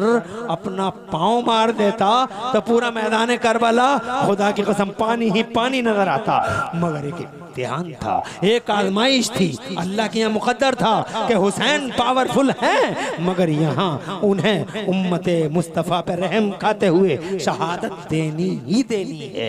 अपना पांव मार देता तो पूरा मैदान करबला खुदा की कसम पानी ही पानी नजर आता। मगर एक इम्तिहान था, एक आजमाइश थी, अल्लाह के यहाँ मुकद्दर था कि हुसैन पावरफुल हैं, मगर यहाँ उन्हें उम्मते मुस्तफ़ा पे रहम खाते हुए शहादत देनी ही देनी है।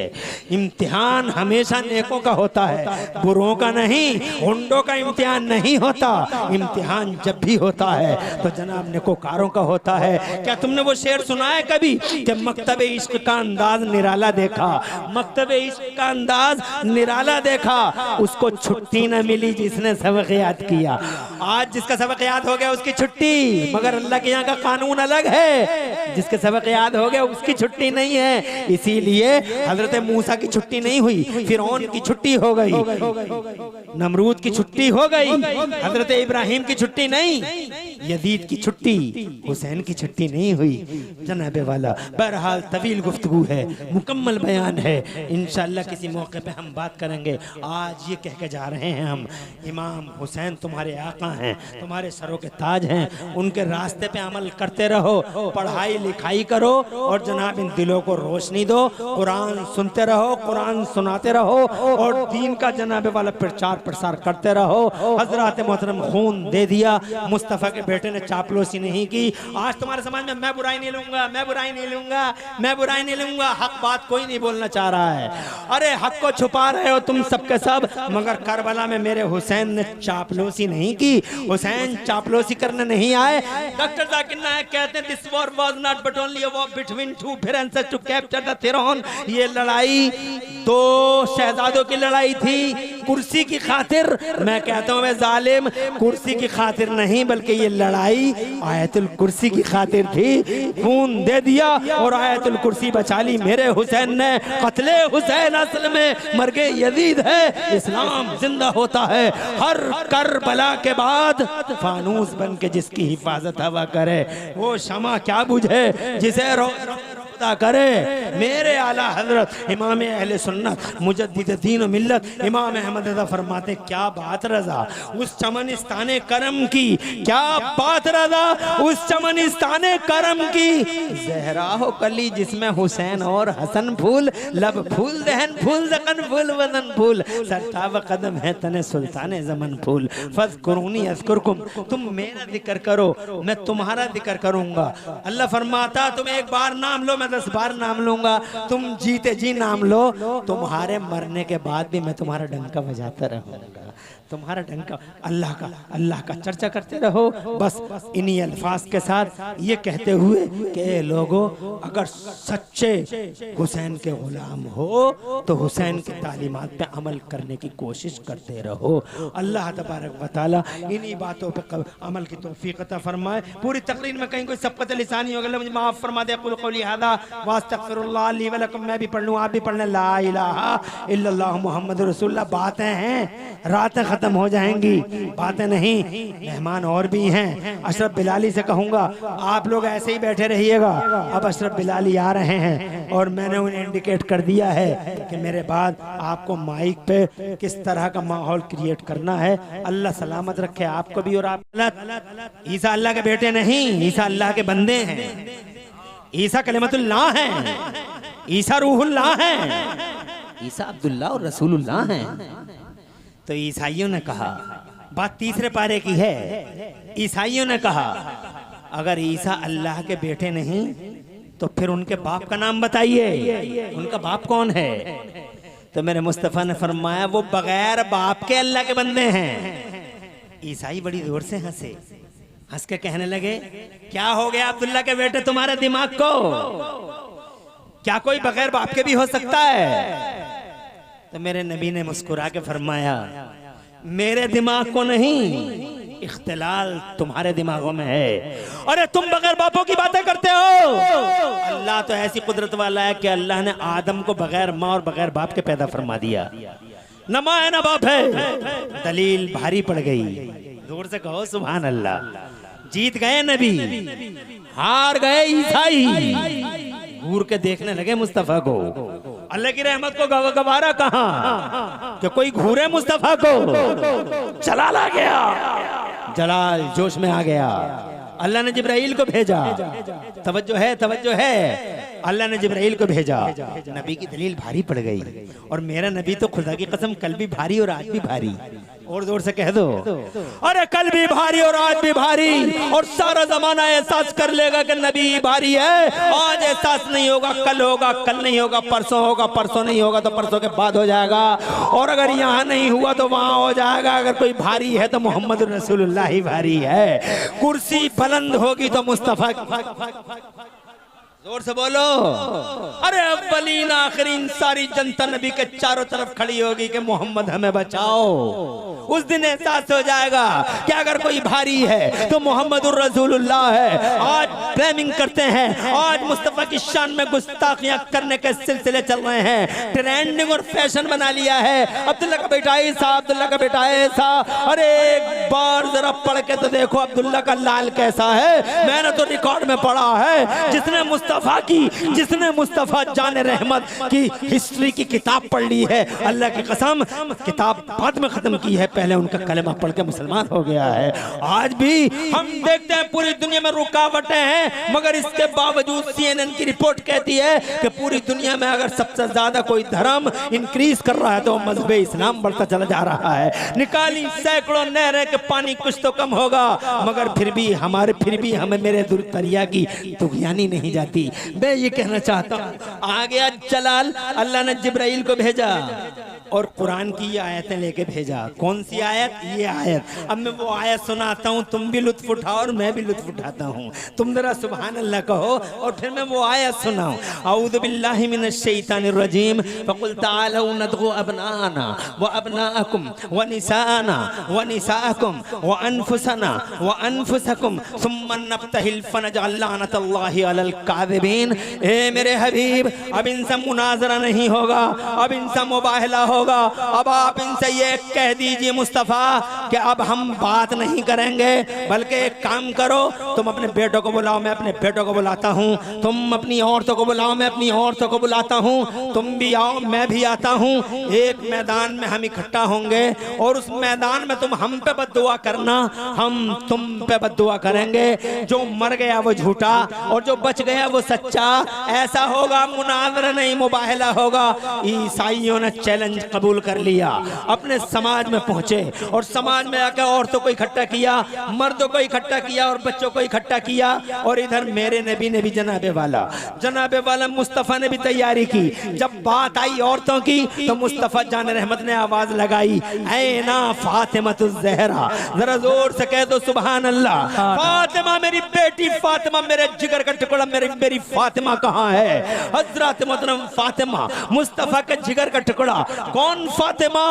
इम्तिहान हमेशा नेकों का होता है, बुरों का नहीं, हुंडों का इम्तिहान नहीं होता। इम्तिहान जब भी होता है तो जनाब नेकोकारों का होता है। क्या तुमने वो शेर सुना है कभी कि मकतब इश्क का अंदाज निराला देखा, मकतब इश्क का अंदाज निराला देखा, उसको छुट्टी न मिली जिसने सबक याद किया। आज जिसका सबक याद हो गया उसकी छुट्टी, मगर अल्लाह के यहाँ का कानून अलग है, जिसके सबक याद हो गया उसकी छुट्टी नहीं है। इसीलिए हजरत मूसा की छुट्टी नहीं हुई, फिरौन की छुट्टी हो गई, नमरूद की छुट्टी हो गई, हजरत इब्राहिम की छुट्टी नहीं, यजीद की छुट्टी, हुसैन की छुट्टी नहीं हुई। जनाबे वाला बहरहाल तवील गुफ्तगू है, मुकम्मल बयान है, इंशाअल्लाह किसी मौके पे हम बात करेंगे। आज ये कह के जा रहे हैं हम, इमाम हुसैन तुम्हारे आका हैं, तुम्हारे सरों के ताज हैं, उनके रास्ते पे अमल करते रहो, पढ़ाई लिखाई करो और जनाब इन दिलों को रोशनी दो, कुरान सुनते रहो, कुरान सुनाते रहो और दीन का जनाबे वाला प्रचार प्रसार करते रहो। हजरत मोहतरम खून दे दिया, मुस्तफ़ा के बेटे ने चापलूसी नहीं की। आज तुम्हारे समाज में मैं बुराई नहीं लूंगा, मैं बुराई नहीं लूंगा, मैं बुराई नहीं लूंगा, हक बात कोई नहीं बोलना चाह रहा है। अरे हक को छुपा रहे हो तुम सबके सब, मगर करबला में मेरे हुसैन ने चापलूसी नहीं की, हुसैन चापलूसी करने नहीं आए। डॉक्टर जाकिर नायक कहते हैं this war was not but only a war between two princes to capture the throne. ये लड़ाई दो शहजादों की लड़ाई थी कुर्सी की खातिर। मैं कहता हूँ वे जालिम, कुर्सी की खातिर नहीं बल्कि ये लड़ाई आयतुल कुर्सी की खातिर थी। खून दे दिया और आयतुल कुर्सी बचा ली मेरे हुसैन ने। कत्ले हुसैन असल में मर्गे यजीद है, इस्लाम जिंदा होता है। हर करबला के बाद फानूस बन के जिसकी हिफाजत हवा करे, वो शमा क्या बुझे जिसे करे। मेरे आला हजरत इमाम अहले सुन्नत मुजद्दिद दीन व मिल्लत इमाम अहमद रज़ा फरमाते क्या बात रज़ा उस चमनिस्ताने करम की, क्या बात रज़ा उस चमनिस्ताने करम की। ज़हरा हो कली जिसमें हुसैन और हसन फूल, लब फूल दहन फूल ज़कन फूल वदन फूल, सरताब कदम है तने सुल्ताने ज़मन फूल। फ़ज़कुरूनी अज़कुरकुम, तुम मेरा जिक्र करो मैं तुम्हारा जिक्र करूंगा। अल्लाह फरमाता तुम एक बार नाम लो मैं 10 बार नाम लूंगा, तुम जीते जी नाम लो, तुम्हारे मरने के बाद भी मैं तुम्हारा डंका बजाता रहूंगा। तुम्हारा ढंग का अल्लाह का चर्चा करते रहो। बस इन्हीं अल्फाज के साथ ये कहते हुए कि लोगों, अगर सच्चे हुसैन के गुलाम हो तो हुसैन की तालीमात पे अमल करने की कोशिश करते रहो। अल्लाह तबारक व तआला इन्हीं बातों पे अमल की तौफीक अता फरमाए। पूरी तकरीर में कहीं कोई सबकत लिसानी हो गया मुझे माफ फरमा दे। अक़ूलु क़ौली हाज़ा व अस्तग़फ़िरुल्लाह ली व लकुम। मैं भी पढ़ लूँ, आप भी पढ़ लें। ला इलाहा इल्लल्लाह मुहम्मदुर रसूलुल्लाह। बातें हैं, रातें खत्म हो जाएंगी, बातें नहीं। मेहमान और भी हैं। अशरफ बिलाली से कहूँगा आप लोग ऐसे ही बैठे रहिएगा। अब अशरफ बिलाली आ रहे हैं और मैंने उन्हें इंडिकेट कर दिया है कि मेरे बाद आपको माइक पे किस तरह का माहौल क्रिएट करना है। अल्लाह सलामत रखे आपको भी और आप। ईसा अल्लाह के बेटे नहीं, ईसा अल्लाह के बंदे हैं। ईसा कलिमतुल्लाह है, ईसा रूहुल्लाह है, ईसा अब्दुल्लाह और रसूलुल्लाह हैं। तो ईसाइयों ने कहा, बात तीसरे पारे की है, ईसाइयों ने कहा अगर ईसा अल्लाह के बेटे नहीं तो फिर उनके बाप का नाम बताइए, उनका बाप कौन है? तो मेरे मुस्तफ़ा ने फरमाया वो बगैर बाप के अल्लाह के बंदे हैं। ईसाई बड़ी जोर से हंसे, हंस के कहने लगे क्या हो गया अब्दुल्ला के बेटे तुम्हारे दिमाग को? क्या कोई बगैर बाप के भी हो सकता है? तो मेरे नबी ने मुस्कुरा के फरमाया मेरे दिमाग को नहीं, इख्तिलाल तुम्हारे दिमागों में है। अरे तुम बगैर बापों की बातें करते हो। अल्लाह तो ऐसी कुदरत वाला है कि अल्लाह ने आदम को बगैर माँ और बगैर बाप के पैदा फरमा दिया। न माँ है न बाप है। दलील भारी पड़ गई। जोर से कहो सुभान अल्लाह। जीत गए नबी, हार गए ईसाई। घूर के देखने लगे मुस्तफा को। अल्लाह की रहमत को गवारा कहाँ कि कोई घूरे मुस्तफा को। जलाल आ गया, जलाल जोश में आ गया। अल्लाह ने जिब्राइल को भेजा। तवज्जो है, तवज्जो है। अल्लाह ने जिब्राइल को भेजा। नबी की दलील भारी पड़ गई। और मेरा नबी तो खुदा की कसम कल भी भारी और आज भी भारी। और जोर से कह दो अरे कल भी भारी और आज भी भारी। और सारा जमाना एहसास कर लेगा कि नबी भारी है। आज एहसास नहीं होगा, कल होगा, कल नहीं होगा, परसों होगा, परसों नहीं होगा तो परसों के बाद हो जाएगा। और अगर यहाँ नहीं हुआ तो वहां हो जाएगा। अगर कोई भारी है तो मोहम्मद रसूलुल्लाह ही भारी है। कुर्सी बुलंद होगी तो मुस्तफा। जोर से बोलो। अरे अव्वलीन आखिरीन सारी जनता नबी के चारों तरफ खड़ी होगी कि मोहम्मद हमें बचाओ। उस दिन एहसास हो जाएगा कि अगर कोई भारी है तो मोहम्मद रसूलुल्लाह है। आज ब्लेमिंग करते हैं, आज मुस्तफा की शान में गुस्ताखियां करने के सिलसिले चल रहे हैं। ट्रेंडिंग और फैशन बना लिया है। अब्दुल्ला का बेटा ऐसा, अब्दुल्ला का बेटा ऐसा। अरे एक बार जरा पढ़ के तो देखो अब्दुल्ला का लाल कैसा है। मैंने तो रिकॉर्ड में पढ़ा है जिसने मुस्तफा जान रहमत की हिस्ट्री की किताब पढ़ ली है, अल्लाह की कसम किताब बाद में खत्म की है, पहले उनका कलमा पढ़ के मुसलमान हो गया है। आज भी हम देखते हैं पूरी दुनिया में रुकावटें हैं, मगर इसके बावजूद CNN की रिपोर्ट कहती है कि पूरी दुनिया में अगर सबसे ज्यादा कोई धर्म इंक्रीज कर रहा है तो मजहब इस्लाम बढ़ता चला जा रहा है। निकाली सैकड़ों नहरें के पानी कुछ तो कम होगा, मगर फिर भी हमें मेरे दुर्तरिया की तुगयानी नहीं जाती। मैं ये कहना चाहता हूँ आ गया जलाल। अल्लाह ने जिब्राइल को भेजा और कुरान की ये आयतें लेके भेजा। कौन सी आयत? ये आयत। अब मैं वो आयत सुनाता हूँ, तुम भी लुत्फ उठाओ और मैं भी लुत्फ उठाता हूँ। तुम जरा सुभान अल्लाह कहो और फिर मैं वो आयत सुनाऊं। औज़ु बिल्लाहि मिनश शैतानिर रजीम। फकुल तालौ नदगु अबनाना व अबनाअकुम व निसाअना व निसाअकुम व अनफुसना व अनफुसकुम सुम्मा नफ्तहिल फनजअल लानतल्लाहि अलल काज़िबीन। ए मेरे हबीब, अब इनसे मुनाजरा नहीं होगा, अब इनसे मुबाहला होगा। अब आप इनसे ये कह दीजिए मुस्तफा कि अब हम बात नहीं करेंगे, बल्कि एक काम करो, तुम अपने बेटों को बुलाओ, मैं अपने बेटों को बुलाता हूँ। तुम अपनी औरतों को बुलाओ, मैं अपनी औरतों को बुलाता हूँ। तुम भी आओ, मैं भी आता हूँ। एक मैदान में हम इकट्ठा होंगे और उस मैदान में तुम हम पे बद्दुआ करना, हम तुम पे बद्दुआ करेंगे। जो मर गया वो झूठा और जो बच गया वो सच्चा। ऐसा होगा, मुनाज़रा नहीं मुबाहला होगा। ईसाइयों ने चैलेंज कबूल कर लिया, अपने समाज में पहुंचे और समाज में आकर औरतों को इकट्ठा किया, मर्दों को इकट्ठा किया और बच्चों को इकट्ठा किया। और इधर मेरे नबी ने भी जनाबे वाला मुस्तफ़ा ने भी तैयारी की। जब बात आई औरतों की तो मुस्तफ़ा जान रहमत ने आवाज लगाई, ऐ ना फातिमतुज़ ज़हरा, जरा जोर से कह दो सुभान अल्लाह। फातिमा मेरी बेटी, फातिमा मेरे जिगर का टुकड़ा, मेरी फातिमा कहाँ है? हजरत मोहतरम फातिमा, मुस्तफ़ा के जिगर का टुकड़ा। कौन फातिमा?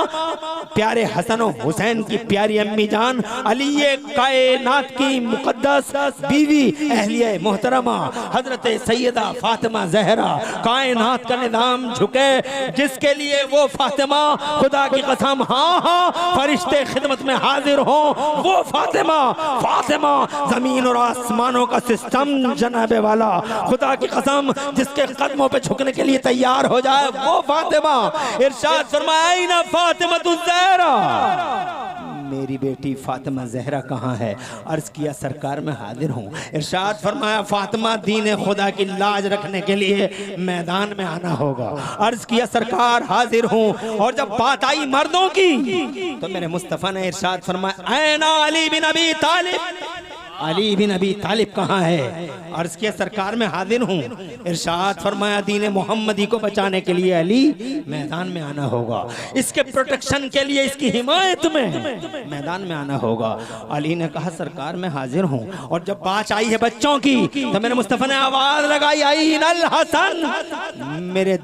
प्यारे हसन और हुसैन की प्यारी अम्मी जान, अली कायनात की मुकद्दस बीवी, अहलिया मोहतरमा हजरत सैयदा फातिमा ज़हरा। कायनात का निज़ाम झुके जिसके लिए वो फातिमा, खुदा की कसम, हाँ हाँ फरिश्ते खिदमत में हाजिर हो, वो फातिमा। फातिमा जमीन और आसमानों का सिस्टम जनाबे वाला, खुदा की कसम, जिसके कदमों पे झुकने के लिए तैयार हो जाए, वो फातिमा। इरशाद फरमाया, ना फातिमतुज़ ज़हरा, मेरी बेटी फातिमा ज़हरा कहाँ है? अर्ज किया सरकार में हाजिर हूँ। इरशाद फरमाया, फातिमा दीन खुदा की लाज रखने के लिए मैदान में आना होगा। अर्ज किया सरकार हाजिर हूँ। और जब बात आई मर्दों की तो मेरे मुस्तफ़ा ने इरशाद फरमाया, ऐना अली बिन अबी तालिब, अली बिन अबी तालिब कहाँ है? अर्ज किया सरकार में हाजिर हूँ। इरशाद फरमाया, दीन मोहम्मदी को बचाने के लिए अली मैदान में आना होगा, इसके प्रोटेक्शन के लिए, इसकी हिमायत में मैदान में आना होगा। अली ने कहा सरकार में हाजिर हूँ। और जब बात आई है बच्चों की तो मेरे मुस्तफ़ा ने आवाज लगाई, ऐनल हसन, मेरे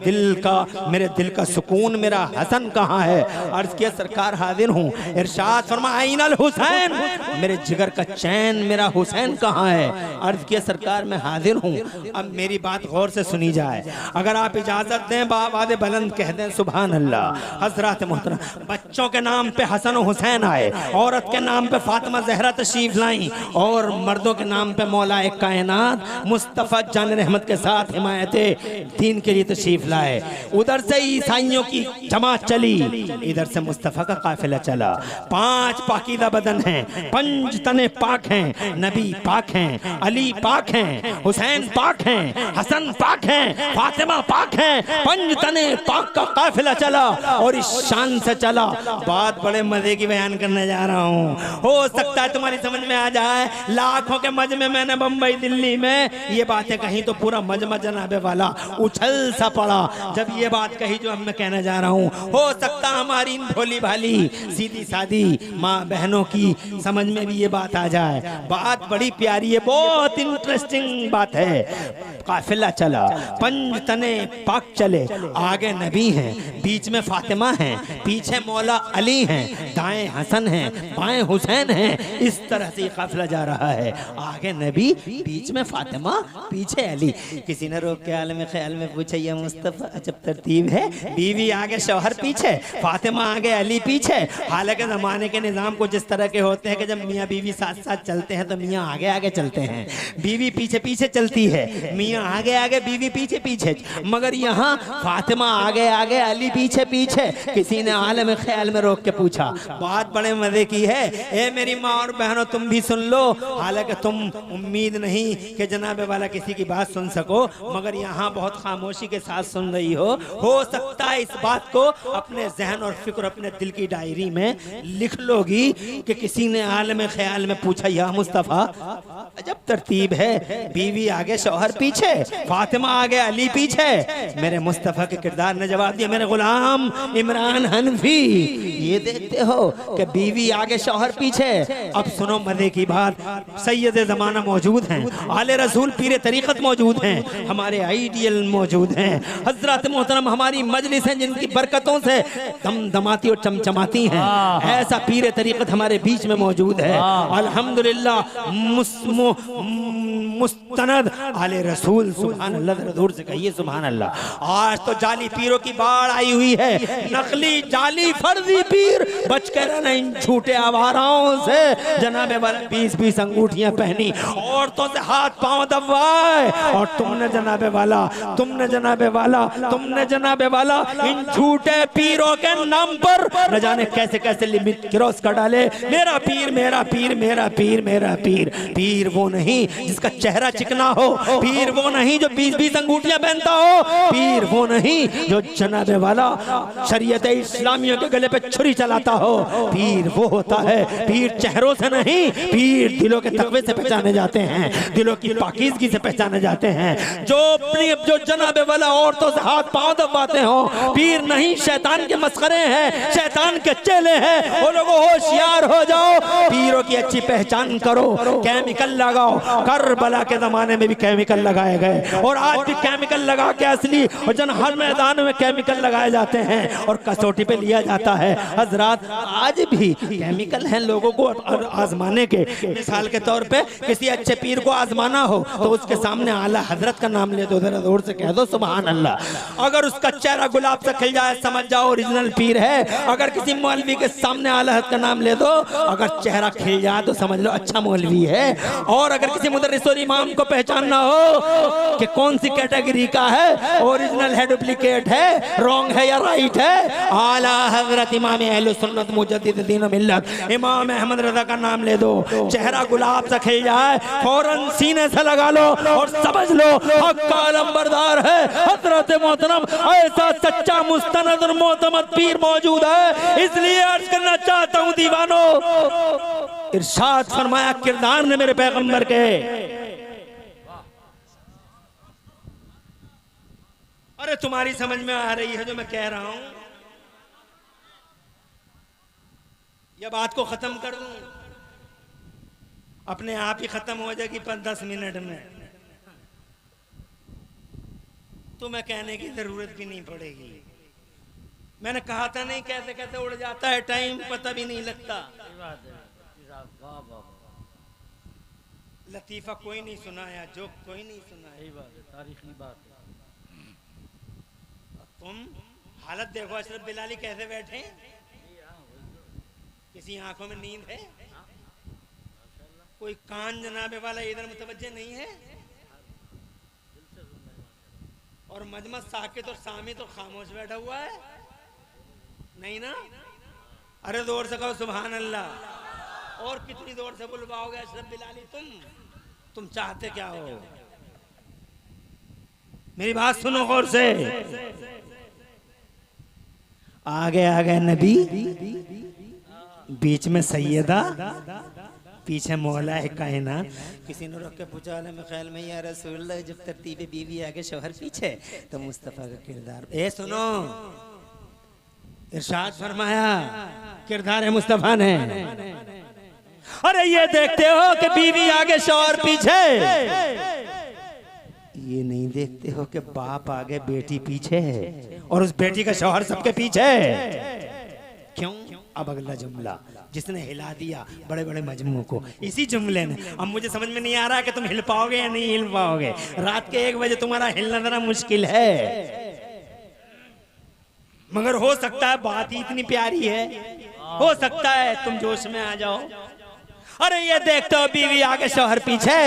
दिल का सुकून, मेरा हसन कहाँ है? अर्ज किया सरकार हाजिर हूँ। इरशाद फरमाया, ऐनल हुसैन, मेरे जिगर का चैन, मेरा हुसैन कहाँ है? अर्ज किया सरकार में हाजिर हूँ। अब मेरी बात गौर से सुनी जाए, अगर आप इजाजत दें, बावाज़े बुलंद कह दें सुभान अल्लाह। हजरत मोहतरम, बच्चों के नाम पे हसन और हुसैन आए, औरत के नाम पे फातिमा ज़हरा तशरीफ लाई, और मर्दों के नाम पे मौला कायनात मुस्तफ़ा जान रहमत के साथ हिमायत दीन के लिए तशरीफ लाए। उधर से ईसाइयों की जमात चली, इधर से मुस्तफ़ा का काफिला चला। 5 पाकीज़ा बदन हैं, 5 तने पाक हैं, नबी पाक हैं, अली पाक हैं, हुसैन पाक हैं, हसन पाक हैं, फातिमा पाक हैं। 5 तने पाक का काफिला चला और इस शान से चला। बात बड़े मजे की बयान करने जा रहा हूँ, हो सकता है तुम्हारी समझ में आ जाए। लाखों के मजमे मैंने बम्बई दिल्ली में ये बातें कही तो पूरा मजमा जनाबे वाला उछल सा पड़ा जब ये बात कही जो अब मैं कहने जा रहा हूँ। हो सकता हमारी भोली भाली सीधी सादी माँ बहनों की समझ में भी ये बात आ जाए। बात बड़ी प्यारी है, बहुत इंटरेस्टिंग बात है। काफिला चला, 5 तने पाक चले, आगे नबी हैं, बीच में फातिमा हैं, पीछे मौला अली हैं, दाएं हसन हैं, बाएं हुसैन हैं। इस तरह से काफिला जा रहा है, आगे नबी, बीच में फातिमा, पीछे अली। किसी ने रोक के आलम ख्याल में पूछा, ये मुस्तफ़ा अजब तरतीब है, बीवी आगे शौहर पीछे, फातिमा आगे अली पीछे। हालांकि ज़माने के निज़ाम को जिस तरह के होते हैं कि जब मियाँ बीवी साथ साथ चलते हैं तो मियाँ आगे आगे चलते हैं, बीवी पीछे पीछे चलती है, मियाँ आगे आगे, बीवी पीछे पीछे। मगर यहाँ फातिमा आगे आगे, अली पीछे पीछे। किसी ने आलम ख्याल में रोक के पूछा, बात बड़े मजे की है, ए मेरी माँ और बहनों तुम भी सुन लो। हालांकि तुम उम्मीद नहीं कि जनाबे वाला किसी की बात सुन सको, मगर यहाँ बहुत खामोशी के साथ सुन रही हो सकता है इस बात को अपने जहन और फिक्र, अपने दिल की डायरी में लिख लोगी कि किसी ने आलम ख्याल में पूछा, या मुस्तफ़ा अजब तरतीब है, बीवी आगे शौहर पीछे, फातिमा आगे अली पीछे। मेरे मुस्तफ़ा के किरदार ने जवाब दिया, मेरे गुलाम इमरान हनफी, ये देखते हो कि बीवी आगे शौहर पीछे। अब सुनो मजे की बात, सैयद ज़माना मौजूद हैं, आले रसूल पीरे तरीक़त मौजूद हैं, हमारे आइडियल मौजूद हैं, हजरत मोहतरम हमारी मजलिस हैं जिनकी बरकतों से दमदमाती और चमचमाती हैं। ऐसा पीरे तरीक़त हमारे बीच में मौजूद है। अल्हम्दुलिल्लाह मुस्तनद आले रसूल, सुभान अल्लाह, दूर से कहिए सुभान अल्लाह। आज तो जाली पीरों की बाढ़ आई हुई है, नकली जाली फर्जी पीर बच कर रहना इन झूठे आवाराओं से। जनाबे वाला 20-20 अंगूठियां पहनी, औरतों से हाथ पांव दबाए, और तुमने जनाबे वाला इन झूठे पीरों के नाम पर न जाने कैसे कैसे लिमिट क्रॉस कर डाले। मेरा पीर, मेरा पीर, मेरा पीर, मेरा पीर। पीर वो नहीं जिसका चेहरा चिकना हो, पीर वो नहीं जो 20-20 अंगूठियां पहनता हो, पीर वो नहीं जो जनाबे वाला शरीयत इस्लामियों के गले पे छुरी चलाता हो, पीर वो होता है। पीर चेहरों से नहीं, पीर दिलों के तकवे से पहचाने जाते हैं, दिलों की पाकीज़गी से पहचाने जाते हैं। जो जनाबे वाला औरतों से हाथ पांव दबाते हो, पीर नहीं, शैतान के मस्खरे हैं, शैतान के चेले हैं। वो लोगों होशियार हो जाओ, पीरों की अच्छी पहचान करो, केमिकल लगाओ। करबला के जमाने में भी केमिकल लगाए गए और आज भी केमिकल लगा के असली और जन हर मैदान में केमिकल लगाए जाते हैं और कसौटी पे लिया जाता है। हजरात आज भी केमिकल हैं लोगों को आजमाने के। मिसाल के तौर पे किसी अच्छे पीर को आजमाना हो तो उसके सामने आला हजरत का नाम ले दो, जरा जोर से कह दो सुभान अल्लाह। अगर उसका चेहरा गुलाब से खिल जाए समझ जाओ ओरिजिनल पीर है। अगर किसी मौलवी के सामने आला हजरत का नाम ले दो, अगर चेहरा खिल जाए तो समझ लो अच्छा मौलवी है। और अगर किसी मुदर्रिस और इमाम को पहचानना हो कि कौन सी कैटेगरी का है, ओरिजिनल है डुप्लीकेट है, रॉन्ग है या राइट है, आला हजरत इमाम अहले सुन्नत मुजद्दिद दीन मिल्लत इमाम अहमद रजा का नाम ले दो। चेहरा गुलाब से खिल जाए फौरन सीने से लगा लो और समझ लो हक का अलंबरदार है हजरत मोहतरम। ऐसा सच्चा मुस्तनद और मोतमद पीर मौजूद है। इसलिए अर्ज करना चाहता हूं दीवानो, इरशाद फरमाया किरदार ने मेरे पैगंबर के। अरे तुम्हारी समझ में आ रही है जो मैं कह रहा हूं? यह बात को खत्म कर दूं, अपने आप ही खत्म हो जाएगी 5-10 मिनट में, तुम्हें कहने की जरूरत भी नहीं पड़ेगी। मैंने कहा था नहीं, कहते कहते उड़ जाता है टाइम, पता भी नहीं लगता। लतीफा कोई नहीं सुनाया, जोक कोई नहीं सुनाया, तारीखी बात। तुम हालत देखो, अशरफ बिलाली कैसे बैठे, किसी आंखों में नींद है, कोई कान जनाबे वाला इधर मुतवज्जे नहीं है, और मजमा साकित और सामित और खामोश बैठा हुआ है, नहीं ना? अरे जोर से कहो सुभान अल्लाह। और कितनी जोर से बुलवाओगे अशरफ बिलाली? तुम चाहते क्या हो? मेरी बात सुनो गौर से। आगे आगे नबी, बीच में सैयदा, पीछे मौला है कायनात। किसी ने रोक के पूछा में ख्याल में या रसूलल्लाह, जब तरतीब बीवी आगे शौहर पीछे तो मुस्तफा का किरदार। ए सुनो, इरशाद फरमाया किरदार है मुस्तफा ने। अरे ये देखते हो कि बीवी आगे शौहर पीछे, ये नहीं देखते हो कि बाप आगे बेटी पीछे है और उस बेटी का शौहर सबके पीछे। क्यों? अब अगला जुमला जिसने हिला दिया बड़े बड़े मजमू को, इसी जुमले ने। अब मुझे समझ में नहीं आ रहा कि तुम हिल पाओगे या नहीं हिल पाओगे। रात के 1 बजे तुम्हारा हिलना जरा मुश्किल है, मगर हो सकता है बात ही इतनी प्यारी है, हो सकता है तुम जोश में आ जाओ। अरे ये देखते हो बीवी आगे शौहर पीछे,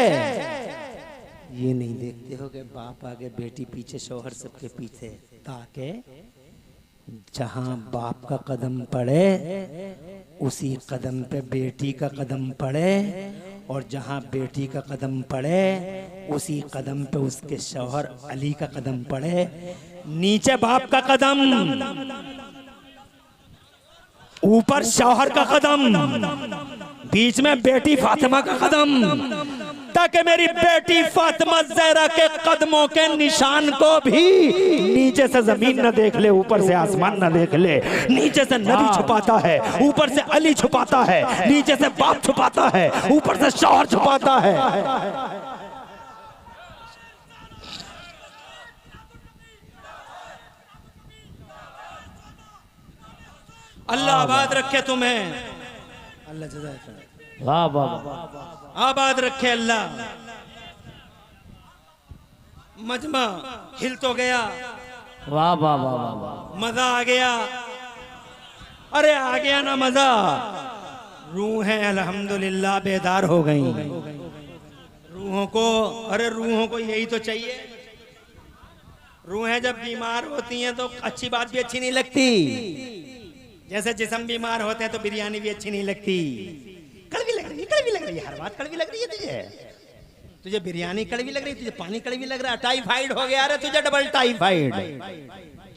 ये नहीं देखते हो कि बाप आगे बेटी पीछे शौहर सबके पीछे, ताकि जहां बाप का कदम पड़े उसी कदम पे बेटी का कदम पड़े, और जहां बेटी का कदम पड़े उसी कदम पे उसके शौहर अली का कदम पड़े। नीचे बाप का कदम, ऊपर शौहर का कदम, बीच में बेटी फातिमा का कदम, ताकि मेरी बेटी फातिमा ज़हरा के कदमों के निशान को भी नीचे से जमीन न देख ले, ऊपर से आसमान न देख ले। नीचे से नबी छुपाता है, ऊपर से अली छुपाता है, नीचे से बाप छुपाता है, ऊपर से शौहर छुपाता है। अल्लाह आबाद रखे तुम्हें, अल्लाह जज़ाक वाह वाह, आबाद रखे अल्लाह। मजमा हिल तो गया, वाह वाह वाह वाह, मजा आ गया। अरे आ गया ना मजा, रूहें अल्हम्दुलिल्लाह बेदार हो गई। रूहों को, अरे रूहों को यही तो चाहिए। रूहें जब बीमार होती हैं तो अच्छी बात भी अच्छी नहीं लगती, जैसे जिस्म बीमार होते हैं तो बिरयानी भी अच्छी नहीं लगती। कड़वी लग रही है, कड़वी लग रही है, हर बात कड़वी लग रही है तुझे। तुझे बिरयानी कड़वी लग रही, तुझे पानी कड़वी लग रहा है, टाइफाइड हो गया रे तुझे, डबल टाइफाइड,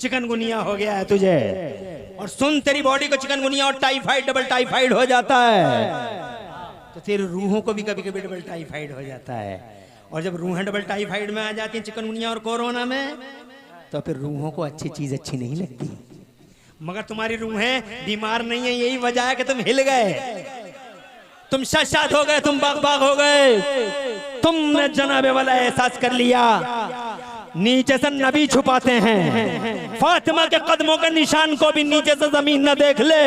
चिकनगुनिया हो गया है तुझे। और सुन, तेरी बॉडी को चिकनगुनिया और टाइफाइड, डबल टाइफाइड हो जाता है, तो तेरी रूहों को भी कभी कभी डबल टाइफाइड हो जाता है। और जब रूहें डबल टाइफाइड में आ जाती हैं चिकनगुनिया और कोरोना में, तो फिर रूहों को अच्छी चीज अच्छी नहीं लगती। मगर तुम्हारी रूहें बीमार नहीं है, यही वजह है कि तुम हिल गए, तुम शाद हो गए, तुम बाग बाग हो गए, तुमने जनाबे वाला एहसास कर लिया। नीचे से नबी छुपाते हैं, फातिमा के कदमों के निशान को भी नीचे से जमीन न देख ले,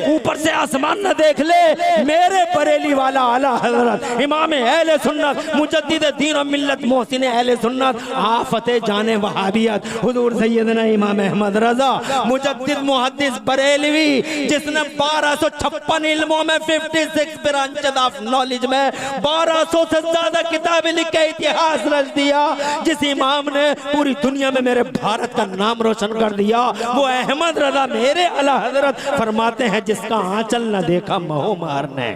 ऊपर से आसमान न देख ले। मेरे बरेली वाला आला हजरत इमाम अहले सुन्नत मुजद्दिद दीन और मिल्लत मोहसिन अहले सुन्नत आफते जाने वहाबियत हुजूर सैयदना इमाम अहमद रजा मुजद्दिद मुहद्दिस बरेलवी, जिसने 1256 इल्मों में 56 ब्रांचेस ऑफ नॉलेज में 1200 से ज्यादा किताबें लिख के इतिहास रच दिया, जिस इमाम ने पूरी दुनिया में मेरे भारत का नाम रोशन कर दिया, वो अहमद रजा मेरे आला हजरत फरमाते हैं, जिसका आंचल न देखा महो मार ने।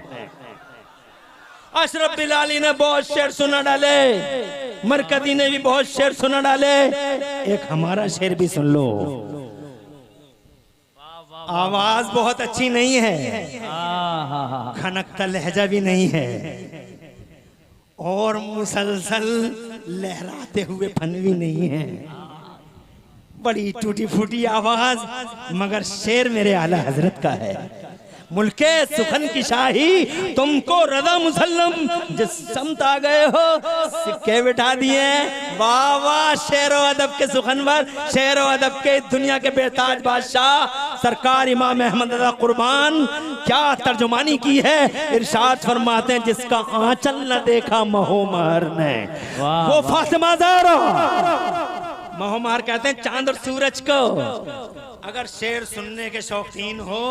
अशरफ बिलाली ने बहुत शेर सुना डाले, मरकजी ने भी बहुत शेर सुना डाले, एक हमारा शेर भी सुन लो। आवाज बहुत अच्छी नहीं है, खनकता लहजा भी नहीं है, और मुसलसल लहराते हुए फन भी नहीं है, बड़ी टूटी फूटी आवाज, मगर शेर मेरे आला हजरत का है। मुल्के सुखन की शाही तुमको रजा मुसल्लम, जिस समत आ गए हो सिक्के बिठा दिए। वाह वाह, शेरो अदब के सुखनवर, शेरो अदब के दुनिया के बेताज बादशाह सरकार इमाम अहमद रजा कुर्बान, क्या तर्जुमानी की है। इरशाद फरमाते हैं, जिसका आंचल न देखा महोमार ने, वो फातिमा ज़हरा। महोमार कहते हैं चांद और सूरज को। अगर शेर सुनने के शौकीन हो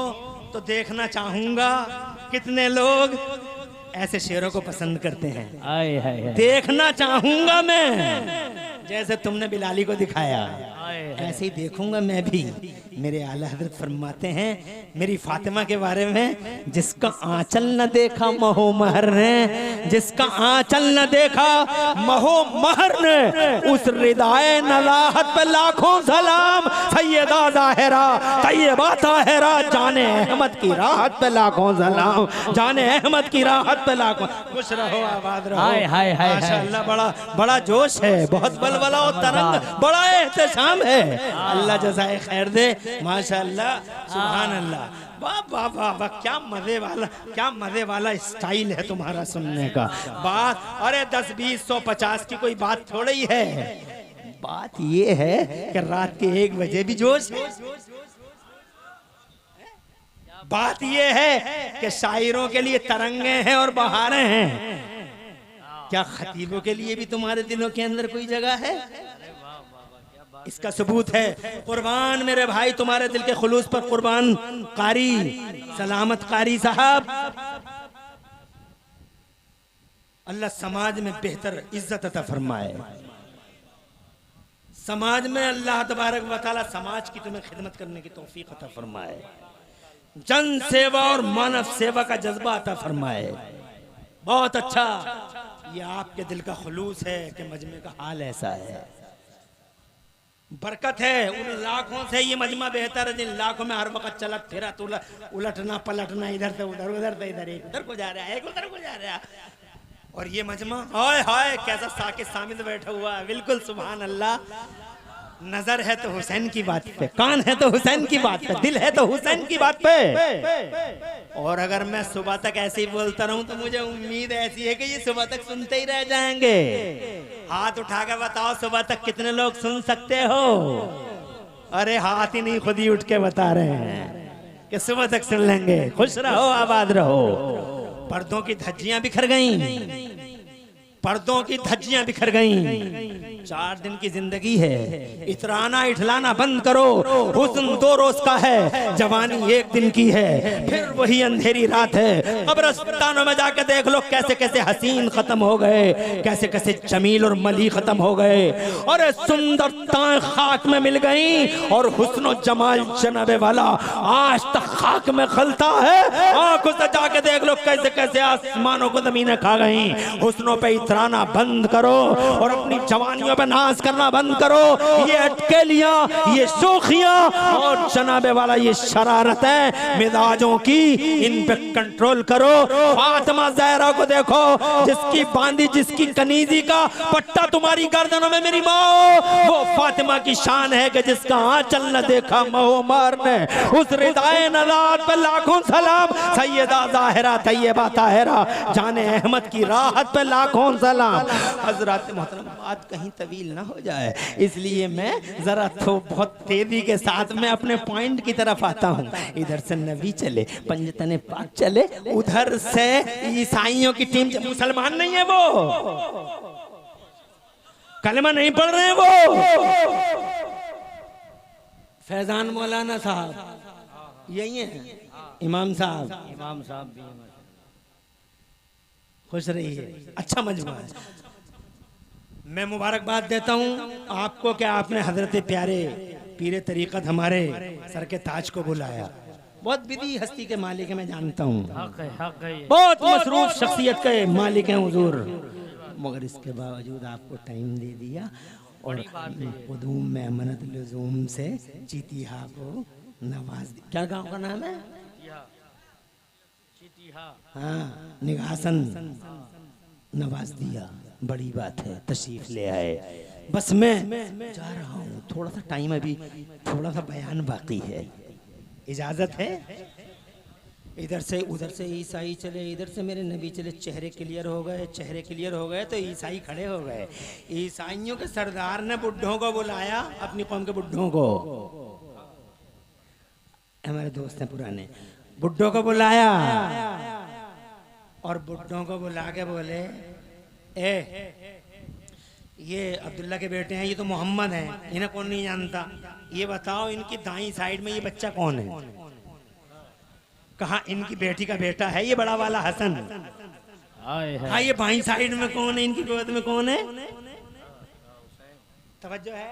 तो देखना चाहूंगा कितने लोग ऐसे शेरों को पसंद करते हैं। आए हाय, देखना चाहूंगा मैं, जैसे तुमने बिलाली को दिखाया ऐसे ही देखूंगा मैं भी। मेरे आला हजरत फरमाते हैं मेरी फातिमा के बारे में, जिसका आंचल न देखा महो महर ने, जिसका आंचल न देखा महो महर ने, उस रिदाए नलाहत पे लाखों सलाम। सैयदा ज़ाहिरा तैयबा ताहिरा, जाने अहमद की राहत पे लाखों सलाम, जाने अहमद की राहत पे लाखों। खुश रहो, आबाद रहो। हाय हाय हाय, माशाअल्लाह, बड़ा बड़ा जोश है, बहुत बलबला और तरंग, बड़ा एहतशाम है। अल्लाह जज़ाए खैर दे, माशाअल्लाह, सुभान अल्लाह। वाह वाह वाह वाह, क्या मजे वाला, क्या मजे वाला स्टाइल है तुम्हारा सुनने का। बात अरे 10 20 100 50 की कोई बात थोड़ी है, बात ये है कि रात के 1 बजे भी जोश है। बात ये है कि शायरों के लिए तरंगे हैं और बहारें हैं, क्या खतीबों के लिए भी तुम्हारे दिलों के अंदर कोई जगह है? इसका सबूत है कुर्बान मेरे भाई, तुम्हारे दिल के खुलूस पर कुर्बान कारी सलामत कारी साहब। अल्लाह समाज में बेहतर इज्जत अता फरमाए, समाज में अल्लाह तबारक व तआला समाज की तुम्हें खिदमत करने की तौफीक अता फरमाए, जन सेवा और मानव सेवा का जज्बा अता फरमाए। बहुत अच्छा, ये आपके दिल का खुलूस है कि मजमे का हाल ऐसा है। बरकत है उन लाखों से ये मजमा बेहतर है, जिन लाखों में हर वक्त चलत फिरत उलटना पलटना, इधर से उधर, उधर से इधर, एक उधर को जा रहा है, एक उधर को जा रहा है। और ये मजमा हाय हाय कैसा साकित सामिद बैठा हुआ है, बिल्कुल सुभान अल्लाह। नजर है तो हुसैन की बात पे, कान है तो हुसैन की बात पे, दिल है तो हुसैन की बात पे। और अगर मैं सुबह तक ऐसे ही बोलता रहूं तो मुझे उम्मीद ऐसी है कि ये सुबह तक सुनते ही रह जाएंगे। हाथ उठा के बताओ सुबह तक कितने लोग सुन सकते हो? अरे हाथ ही नहीं, खुद ही उठ के बता रहे हैं कि सुबह तक सुन लेंगे। खुश रहो, आबाद रहो। पर्दों की धज्जियां बिखर गईं, पर्दों की धज्जियां बिखर गईं। 4 दिन की जिंदगी है, इतराना इठलाना बंद करो। हुस्न 2 रोज का है, जवानी 1 दिन की है, फिर वही अंधेरी रात है। कब्रिस्तानों में जाके देख लो कैसे कैसे हसीन खत्म हो गए, कैसे कैसे जमील और मली खत्म हो गए। और सुंदरताएं खाक में मिल गई और हुस्न जमाल जनाबे वाला आज तक खाक में खलता है। आंखों से जाके देख लो कैसे कैसे आसमानों को जमीनें खा गई। हुस्नों पे इतराना बंद करो और अपनी जवानियों पे नाज करना बंद करो। ये अटकेलियां, ये शोखियां और जनाबे वाला ये शरारत है मिजाजों की, इन पे कंट्रोल करो। फातिमा ज़हरा को देखो, जिसकी बांधी, जिसकी कनीजी का पट्टा तुम्हारी गर्दनों में मेरी माँ, वो फातिमा की शान है कि जिसका आंचल न देखा उमर ने। उस रिदाए नज़ात पे लाखों सलाम। सैयदा ज़ाहिरा तैयबा ताहिरा जाने अहमद की राहत पे लाखों सलाम। हजरत मोहतरम, बात कहीं तवील ना हो जाए, इसलिए मैं जरा तो बहुत तेजी के साथ में अपने पॉइंट की तरफ आता हूँ। इधर से नबी चले, पंजतने पाक चले, उधर से ईसाइयों की टीम। मुसलमान नहीं है वो, कलमा नहीं पढ़ रहे हैं वो। फैजान मौलाना साहब यही है, इमाम साहब भी खुश रहिए, अच्छा मजमा है। मैं मुबारकबाद देता हूँ आपको कि आपने हजरत प्यारे पीरे तरीक़त हमारे सर के ताज को बुलाया। बहुत विधि हस्ती के मालिक है, मैं जानता हूँ, बहुत मसरूफ शख्सियत के मालिक हैं हुजूर, मगर इसके बावजूद आपको टाइम दे दिया और कुदूम में अमनत लुज़ूम से चीतिहा को नवाज दिया। क्या गांव का नाम है? हाँ, निगासन नवाज दिया, बड़ी बात है। तशरीफ ले आए। बस मैं जा रहा हूँ, थोड़ा सा टाइम, अभी थोड़ा सा बयान बाकी है, इजाजत है? इधर से उधर से ईसाई चले, इधर से मेरे नबी चले। चेहरे क्लियर हो गए, चेहरे क्लियर हो गए तो ईसाई खड़े हो गए। ईसाइयों के सरदार ने बुड्ढों को बुलाया, अपनी कौम के बुड्ढों को, हमारे दोस्त हैं पुराने, बुड्ढों को बुलाया और बुड्ढों को बुला के बोले, ये अब्दुल्ला के बेटे हैं, ये तो मोहम्मद हैं, इन्हें कौन नहीं जानता, ये बताओ इनकी दाईं साइड में ये बच्चा कौन है? कहा इनकी बेटी का बेटा है ये बड़ा वाला हसन। हाँ, ये बाईं साइड में कौन है, इनकी गोद में कौन है? तवज्जो है?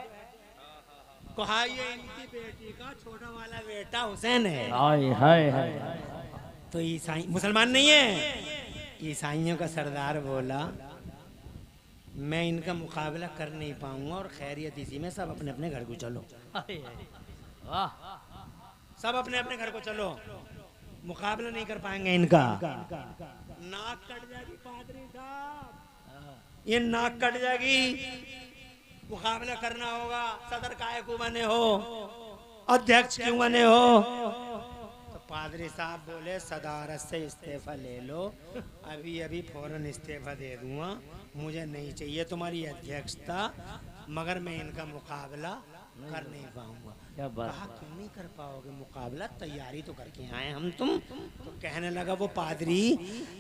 कहा ये इनकी बेटी का छोटा वाला बेटा हुसैन है। तो ईसाई मुसलमान नहीं है। ईसाइयों का सरदार बोला, मैं इनका मुकाबला कर नहीं पाऊंगा और खैरियत इसी में, सब अपने अपने घर को चलो, सब अपने अपने घर को चलो, मुकाबला नहीं कर पाएंगे इनका। नाक कट जाएगी पादरी साहब, ये नाक कट जाएगी, मुकाबला करना होगा। सदर काहे को बने हो, अध्यक्ष क्यों बने हो? तो पादरी साहब बोले, सदारत से इस्तीफा ले लो, अभी अभी फौरन इस्तीफा दे दूंगा, मुझे नहीं चाहिए तुम्हारी अध्यक्षता, मगर मैं इनका मुकाबला कर नहीं पाऊंगा। कहा क्यों नहीं कर पाओगे मुकाबला, तैयारी तो करके आए हम तुम। तो कहने लगा वो पादरी,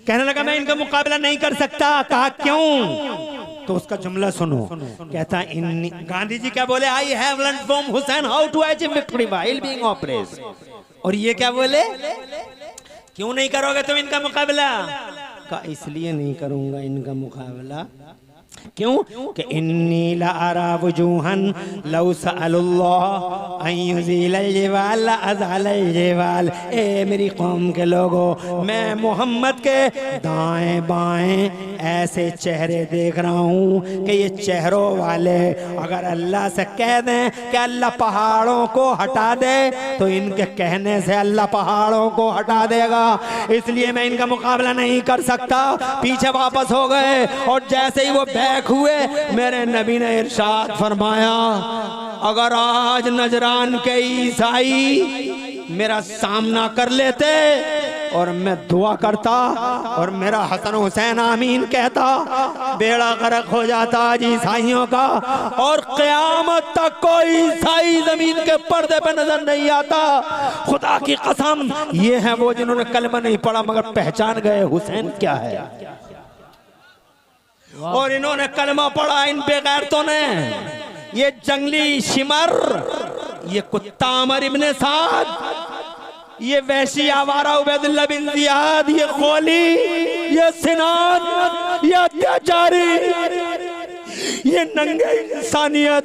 कहने लगा मैं इनका मुकाबला नहीं कर सकता। कहा क्यों? तो उसका जुमला सुनो, कहता गांधी जी क्या बोले, I have learned from Hussain how to achieve victory while being oppressed. और ये क्या बोले, क्यों नहीं करोगे तुम इनका मुकाबला? कहा इसलिए नहीं करूंगा इनका मुकाबला, क्यों कि इन्नी ला अरा वजूहन लौ सअलुल्लाह अन युज़ील अल-जिबाल अज़ाल अल-जिबाल। ए मेरी कौम के लोगों, मैं मोहम्मद के दाएं बाएं ऐसे चेहरे देख रहा हूँ कि ये चेहरों वाले अगर अल्लाह से कह दें कि अल्लाह पहाड़ों को हटा दे, तो इनके कहने से अल्लाह पहाड़ों को हटा देगा। इसलिए मैं इनका मुकाबला नहीं कर सकता। पीछे वापस हो गए और जैसे ही वो बैक हुए, मेरे नबी ने इरशाद फरमाया, अगर आज नजरान के ईसाई मेरा सामना कर लेते और मैं दुआ करता और मेरा हसन हुसैन आमीन कहता, बेड़ा गर्क हो जाता आज ईसाइयों का, और क़यामत तक कोई ईसाई जमीन के पर्दे पे नजर नहीं आता। खुदा की कसम, ये है वो जिन्होंने कलमा नहीं पढ़ा मगर पहचान गए हुसैन क्या है। और इन्होंने कलमा पढ़ा, इन बेगैरतों ने, ये जंगली शिमर, ये कुत्ता अमर इब्ने साद, ये वैशी आवारा उबैदुल्लाह बिन जियाद, ये खोली, ये सिनान, ये अत्याचारी, ये नंगे इंसानियत,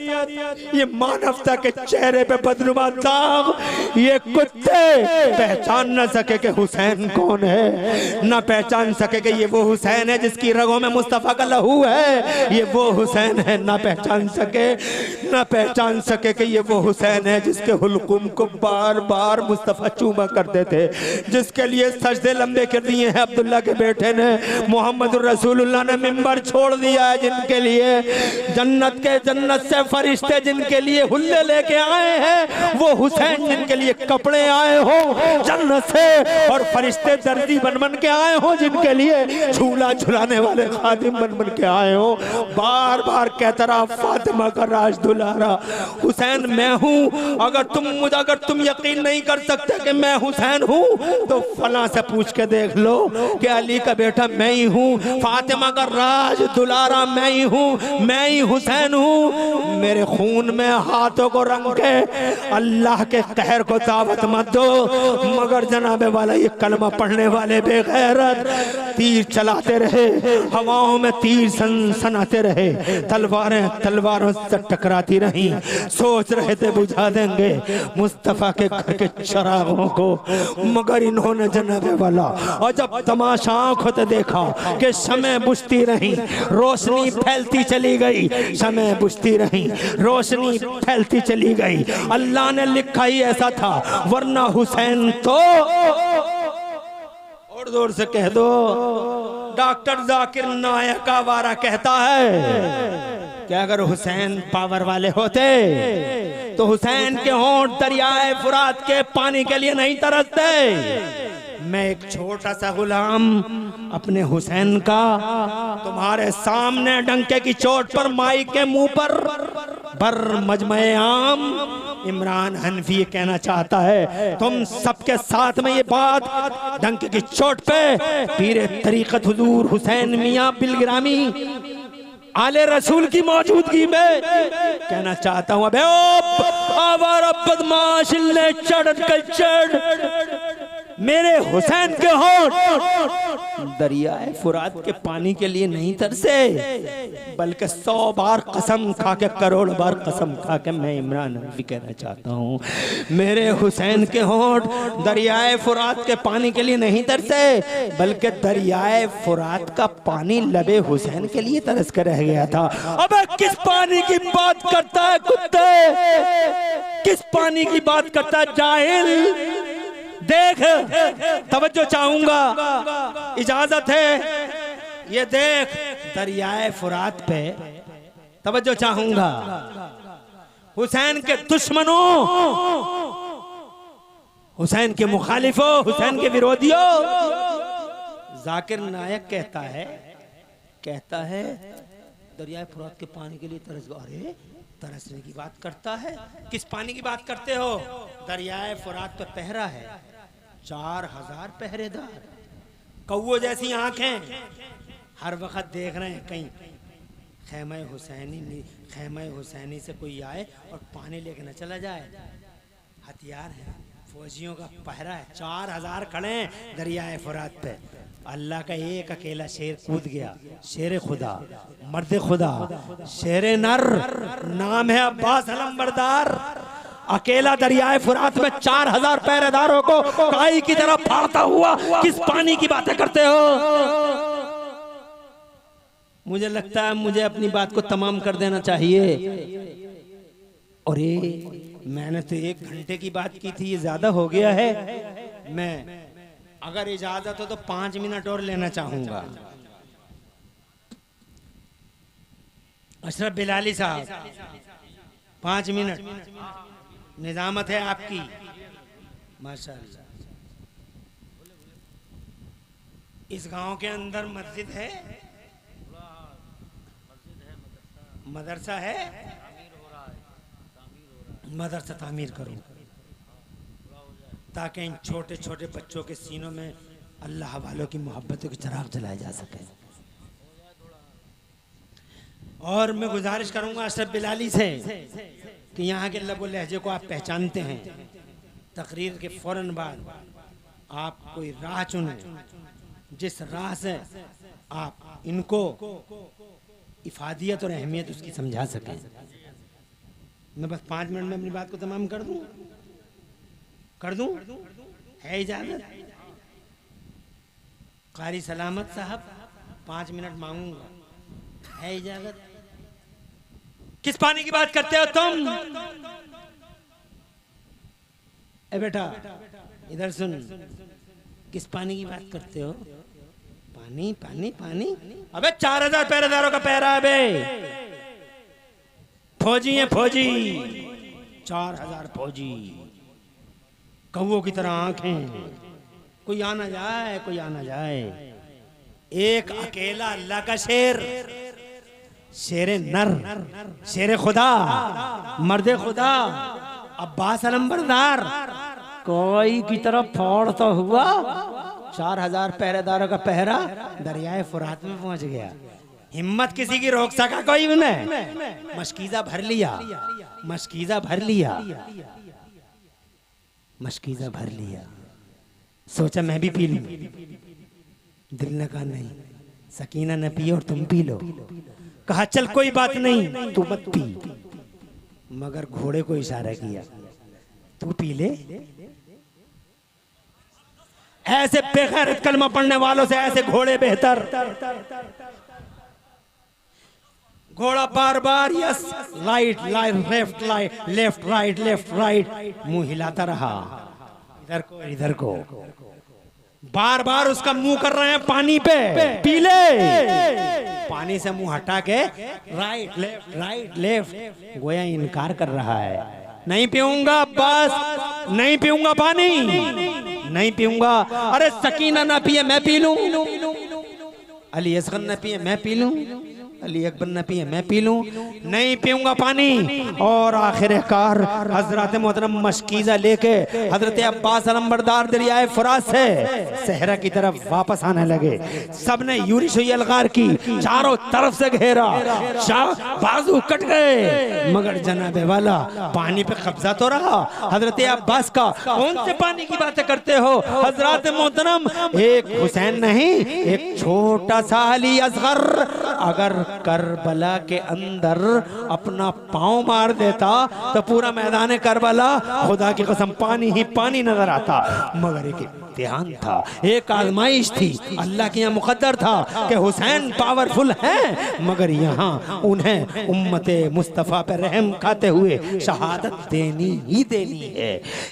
ये मानवता के चेहरे पे बदनुमा दाग, ये कुत्ते पहचान न सके कि हुसैन कौन है, न पहचान सके कि ये वो हुसैन है जिसकी रगों में मुस्तफ़ा का लहू है, ये वो हुसैन है, न पहचान सके कि ये वो हुसैन है जिसके हुल्कुम को बार बार मुस्तफ़ा चूमा करते थे, जिसके लिए सजदे लंबे कर दिए हैं अब्दुल्ला के बेटे ने, मोहम्मद रसूलुल्लाह ने मिंबर छोड़ दिया है, जिनके लिए जन्नत से फरिश्ते जिनके लिए हुल्ले लेके आए हैं, वो हुसैन जिनके लिए कपड़े आए हो जन्नत से, और फरिश्ते दर्जी बन बन के आए हो जिनके लिए झूला झुलाने वाले खादिम बन बन के आए हो। बार बार कहता रहा फातिमा का राज दुलारा हुसैन मैं हूँ। अगर तुम यकीन नहीं कर सकते कि मैं हुसैन हूँ तो फला से पूछ के देख लो कि अली का बेटा मैं ही हूँ, फातिमा का राज दुलारा मैं ही हूँ, मैं ही हुसैन हूँ। मेरे खून में हाथों को रंग के अल्लाह के कहर को दावत मत दो, मगर जनाबे वाला ये कलमा पढ़ने वाले बेगैरत तीर चलाते रहे, हवाओं में तीर सनाते रहे, तलवारों से टकराती रही, सोच रहे थे बुझा देंगे मुस्तफा के घर के चरागों को, मगर इन्होंने जनाबे वाला और जब तमाशा आंखों से देखा कि शमें बुझती रही, रोशनी फैलती चली गई, शमें बुझती रही, रोशनी फैलती चली गई। अल्लाह ने लिखा ही ऐसा था, वरना हुसैन तो और जोर से कह दो डॉक्टर जाकिर नायक आवारा कहता है कि अगर हुसैन पावर वाले होते तो हुसैन के होंठ दरियाए फुरात के पानी के लिए नहीं तरसते। मैं एक छोटा सा गुलाम अपने हुसैन का तुम्हारे सामने डंके की चोट पर माई के मुंह पर बर मजमे आम इमरान हनफी कहना चाहता है, तुम सबके साथ में ये बात डंके की चोट पे पीरे तरीकत हुजूर हुसैन मियां बिलग्रामी आले रसूल की मौजूदगी में कहना चाहता हूँ। अबे आवारा बदमाश चढ़ मेरे हुसैन के होंठ दरियाए फुरात के पानी के लिए नहीं तरसे, बल्कि 100 बार कसम खा के, करोड़ बार कसम खा के मैं इमरान हनफी कहना चाहता हूँ, मेरे हुसैन के होंठ दरियाए फुरात के पानी के लिए नहीं तरसे, बल्कि दरियाए फुरात का पानी लबे हुसैन के लिए तरस कर रह गया था। अबे किस पानी की बात करता है कुत्ते, किस पानी की बात करता है जाहिल। देख तवज्जो चाहूंगा, इजाजत है, ये देख दरियाए फुरात पे तवज्जो चाहूंगा। हुसैन के दुश्मनों, हुसैन के मुखालिफों, हुसैन के विरोधियों, जाकिर नायक कहता है दरियाए फुरात के पानी के लिए तरस। अरे तरसने की बात करता है, किस पानी की बात करते हो? दरियाए फुरात पे पहरा है 4000 पहरेदार, कौओ जैसी आंखें, हर वक्त देख रहे हैं कहीं खैमा हुसैनी से कोई आए और पानी लेके न चला जाए। हथियार है, फौजियों का पहरा है, 4000 खड़े हैं दरियाए फुरात पे। अल्लाह का एक अकेला शेर कूद गया, शेर खुदा, मर्द खुदा, शेर नर, नाम है अब्बास अलंबरदार, अकेला दरियाए फुरात में 4000 पहरेदारों को काई की तरह फाड़ता हुआ किस पानी की बातें करते हो? मुझे लगता है मुझे अपनी बात को तमाम कर देना चाहिए। और ये मैंने तो 1 घंटे की बात की थी, ये ज्यादा हो गया है। मैं अगर इजाजत हो तो 5 मिनट और लेना चाहूंगा। अशरफ बिलाली साहब 5 मिनट, निजामत है आपकी, माशाअल्लाह। इस गांव के अंदर मस्जिद है, मदरसा है, मदरसा तामीर करो ताकि इन छोटे छोटे बच्चों के सीनों में अल्लाह वालों की मोहब्बतों के चिराग जलाए जा सके। और मैं गुजारिश करूंगा अशरफ बिलाली से कि यहाँ के लबो लहजे को आप पहचानते हैं, तकरीर के फौरन बाद आप कोई राह चुनें जिस राह से आप इनको इफादियत और अहमियत उसकी समझा सकें। मैं बस 5 मिनट में अपनी बात को तमाम कर दूं है इजाजत? कारी सलामत साहब 5 मिनट मांगूंगा, है इजाजत? किस पानी की बात करते हो तुम? ए बेटा इधर सुन, किस पानी की बात करते हो? पानी पानी पानी। अबे 4000 पहरेदारों का पहरा है बे, फौजी हैं फौजी, 4000 फौजी, कौवों की तरह आंखें, कोई आना जाए कोई आना जाए। एक अकेला अल्लाह का शेर, शेरे नर, शेरे खुदा, मर्दे खुदा, अब्बास अलंबरदार, कोई की तरफ फोड़ता हुआ 4000 पहरेदारों का पहरा दरियाए फुरात में पहुंच गया। हिम्मत किसी की रोक सका कोई नहीं। मशकीजा भर लिया, मशकीजा भर लिया, मशकीजा भर लिया। सोचा मैं भी पी लूं, दिल ने कहा नहीं, सकीना न पिए और तुम पी लो। कहा चल कोई बात नहीं तू मत पी, मगर घोड़े को इशारा किया तू पी ले। ऐसे बेगैरत कलमा पढ़ने वालों से ऐसे घोड़े बेहतर। घोड़ा बार बार yes light light left right मुंह हिलाता रहा, इधर को बार बार उसका मुंह कर रहे हैं पानी पे, पी ले। पानी से मुंह हटा के राइट लेफ्ट गोया इनकार कर रहा है, नहीं पीऊंगा अब्बास, नहीं पीऊंगा पानी, नहीं पीऊंगा। अरे सकीना ना पिए मैं पी लूं, अली असगर ना पिए मैं पी लूं, अली अकबर न पिए मैं पी लूं, नहीं पीऊंगा पानी। और आखिरकार हजरत मोहतरम मशकीजा लेके हजरत अब्बास अलंबरदार दरियाए फुरात से सहरा की तरफ वापस आने लगे। सबने यूरिश अलगार की, चारों तरफ से घेरा, बाजू कट गए, मगर जनाबे वाला पानी पे कब्जा तो रहा हजरत अब्बास का। कौन से पानी की बातें करते हो हजरत मोहतरम? एक हुसैन नहीं, एक छोटा सा अली असगर अगर करबला के अंदर अपना पांव मार देता तो पूरा मैदान करबला खुदा की कसम पानी ही पानी नजर आता। मगर एक इम्तिहान था, एक आजमाइश थी, अल्लाह के यहाँ मुकद्दर था कि हुसैन पावरफुल हैं, मगर यहाँ उन्हें उम्मते मुस्तफ़ा पे रहम खाते हुए शहादत देनी ही देनी है।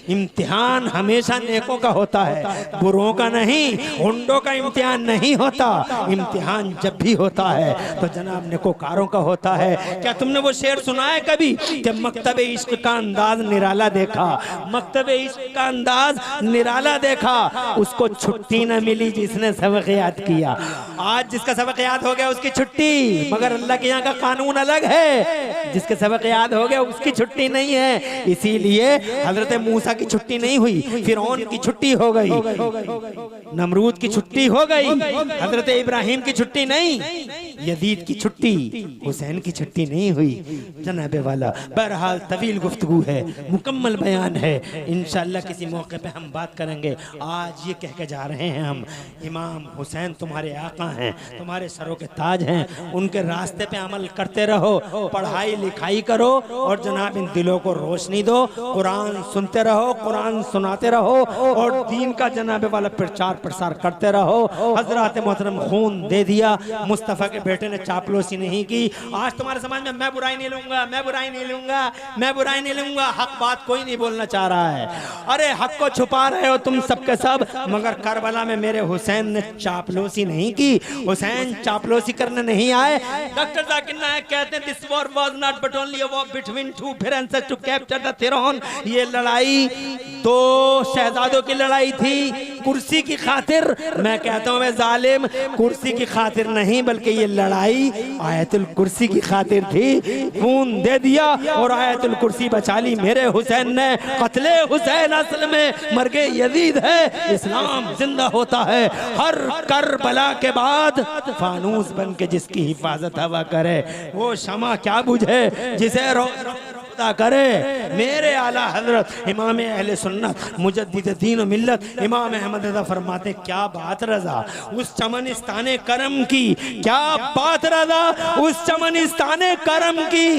इम्तिहान हमेशा नेकों का होता है, बुरों का नहीं, हुंडों का इम्तिहान नहीं होता। इम्तिहान जब भी होता है तो जनाब नेकोकारों का होता है। क्या तुमने वो शेर सुना है कभी कि मकतब इश्क का अंदाज निराला देखा, मकतब इश्क का अंदाज निराला देखा, उसको छुट्टी न मिली जिसने सबक याद किया। आज जिसका सबक याद हो गया उसकी छुट्टी, मगर अल्लाह के यहाँ का कानून अलग है, जिसके सबक याद हो गया उसकी छुट्टी नहीं है। इसीलिए हजरत मूसा की छुट्टी नहीं हुई, फिरौन की छुट्टी हो गई, नमरूद की छुट्टी हो गई, हजरत इब्राहिम की छुट्टी नहीं, यजीद की छुट्टी, हुसैन की छुट्टी नहीं हुई। जनाबे वाला बहरहाल तवील गुफ्तगू है, मुकम्मल बयान है, इंशाअल्लाह किसी मौके पे हम बात करेंगे। आज ये कह के जा रहे हैं हम, इमाम हुसैन तुम्हारे आका हैं, तुम्हारे सरों के ताज हैं, उनके रास्ते पे अमल करते रहो, पढ़ाई लिखाई करो और जनाब इन दिलों को रोशनी दो, कुरान सुनते रहो, कुरान सुनाते रहो और दीन का जनाबे वाला प्रचार प्रसार करते रहो। हजरत मोहतरम खून दे दिया, मुस्तफ़ा के बेटे ने चापलूसी नहीं की। आज तुम्हारे समाज में मैं बुराई नहीं लूंगा, मैं बुराई नहीं लूंगा, मैं बुराई नहीं लूंगा, हक बात कोई नहीं बोलना चाह रहा है। अरे हक को छुपा रहे हो तुम सबके सब, मगर करबला में मेरे हुसैन ने चापलूसी नहीं की, हुसैन चापलूसी करने नहीं आए। डॉक्टर जाकिर नायक कहते हैं this war was not but only a war between two princes to capture the throne. ये लड़ाई दो शहजादों की लड़ाई थी कुर्सी की खातिर। मैं कहता हूं वे जालिम, कुर्सी की खातिर नहीं बल्कि ये लड़ाई आयतुल कुर्सी की खातिर थी। खून दे दिया और आयतुल कुर्सी बचा ली मेरे हुसैन ने। कत्ले हुसैन असल में मर्गे यजीद है, इस्लाम जिंदा होता है। हर करबला के बाद फानूस बन के जिसकी हिफाजत हवा करे, वो शमा क्या बुझे जिसे खुदा करे मेरे आला हजरत इमाम अहले सुन्नत मुजद्दिद दीन व मिल्लत इमाम अहमद रज़ा फरमाते, क्या बात रज़ा उस चमनिस्ताने करम की, क्या बात रज़ा उस चमनिस्ताने करम की।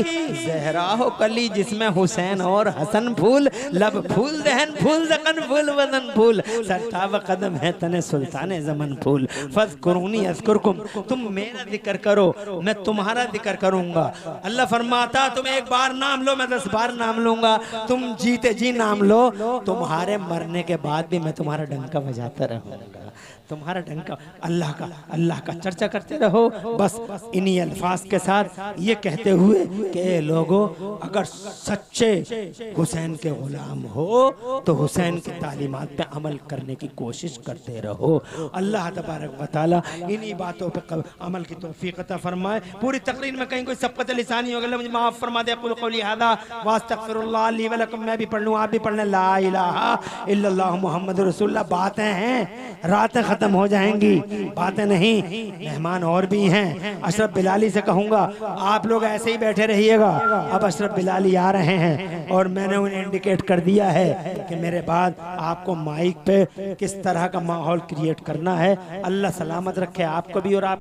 ज़हरा हो कली जिसमें हुसैन और हसन फूल, लब फूल दहन फूल ज़कन फूल वदन फूल, सरताब कदम है तने सुल्ताने ज़मन फूल। फ़ज़कुरूनी अज़कुरकुम, तुम मेरा जिक्र करो मैं तुम्हारा जिक्र करूंगा। अल्लाह फरमाता तुम एक बार नाम लो मैं 10 बार नाम लूंगा, तुम जीते जी नाम लो, तुम्हारे मरने के बाद भी मैं तुम्हारा डंका बजाता रहूंगा, तुम्हारा डंका। अल्लाह का चर्चा करते रहो। बस इन्हीं अल्फाज के साथ ये कहते हुए कि लोगों अगर सच्चे हुसैन के गुलाम हो तो हुसैन की तालीमात पे अमल करने की कोशिश करते रहो। अल्लाह तबारक व तआला इन्हीं बातों पे अमल की तौफीक अता फरमाए। पूरी तकरीर में कहीं कोई सबकत लिसानी हो गया मुझे माफ फरमा दे। अक़ूलु क़ौली हाज़ा व अस्तग़फ़िरुल्लाह ली व लकुम, मैं भी पढ़ लूँ आप भी पढ़ लें। ला इलाहा इल्लल्लाह मुहम्मदुर रसूलुल्लाह। बातें हैं, रातें खत्म हो जाएंगी, बातें नहीं। मेहमान और भी हैं, अशरफ बिलाली से कहूँगा आप लोग ऐसे ही बैठे रहिएगा। अब अशरफ बिलाली आ रहे हैं और मैंने उन्हें इंडिकेट कर दिया है कि मेरे बाद आपको माइक पे किस तरह का माहौल क्रिएट करना है। अल्लाह सलामत रखे आपको भी और आप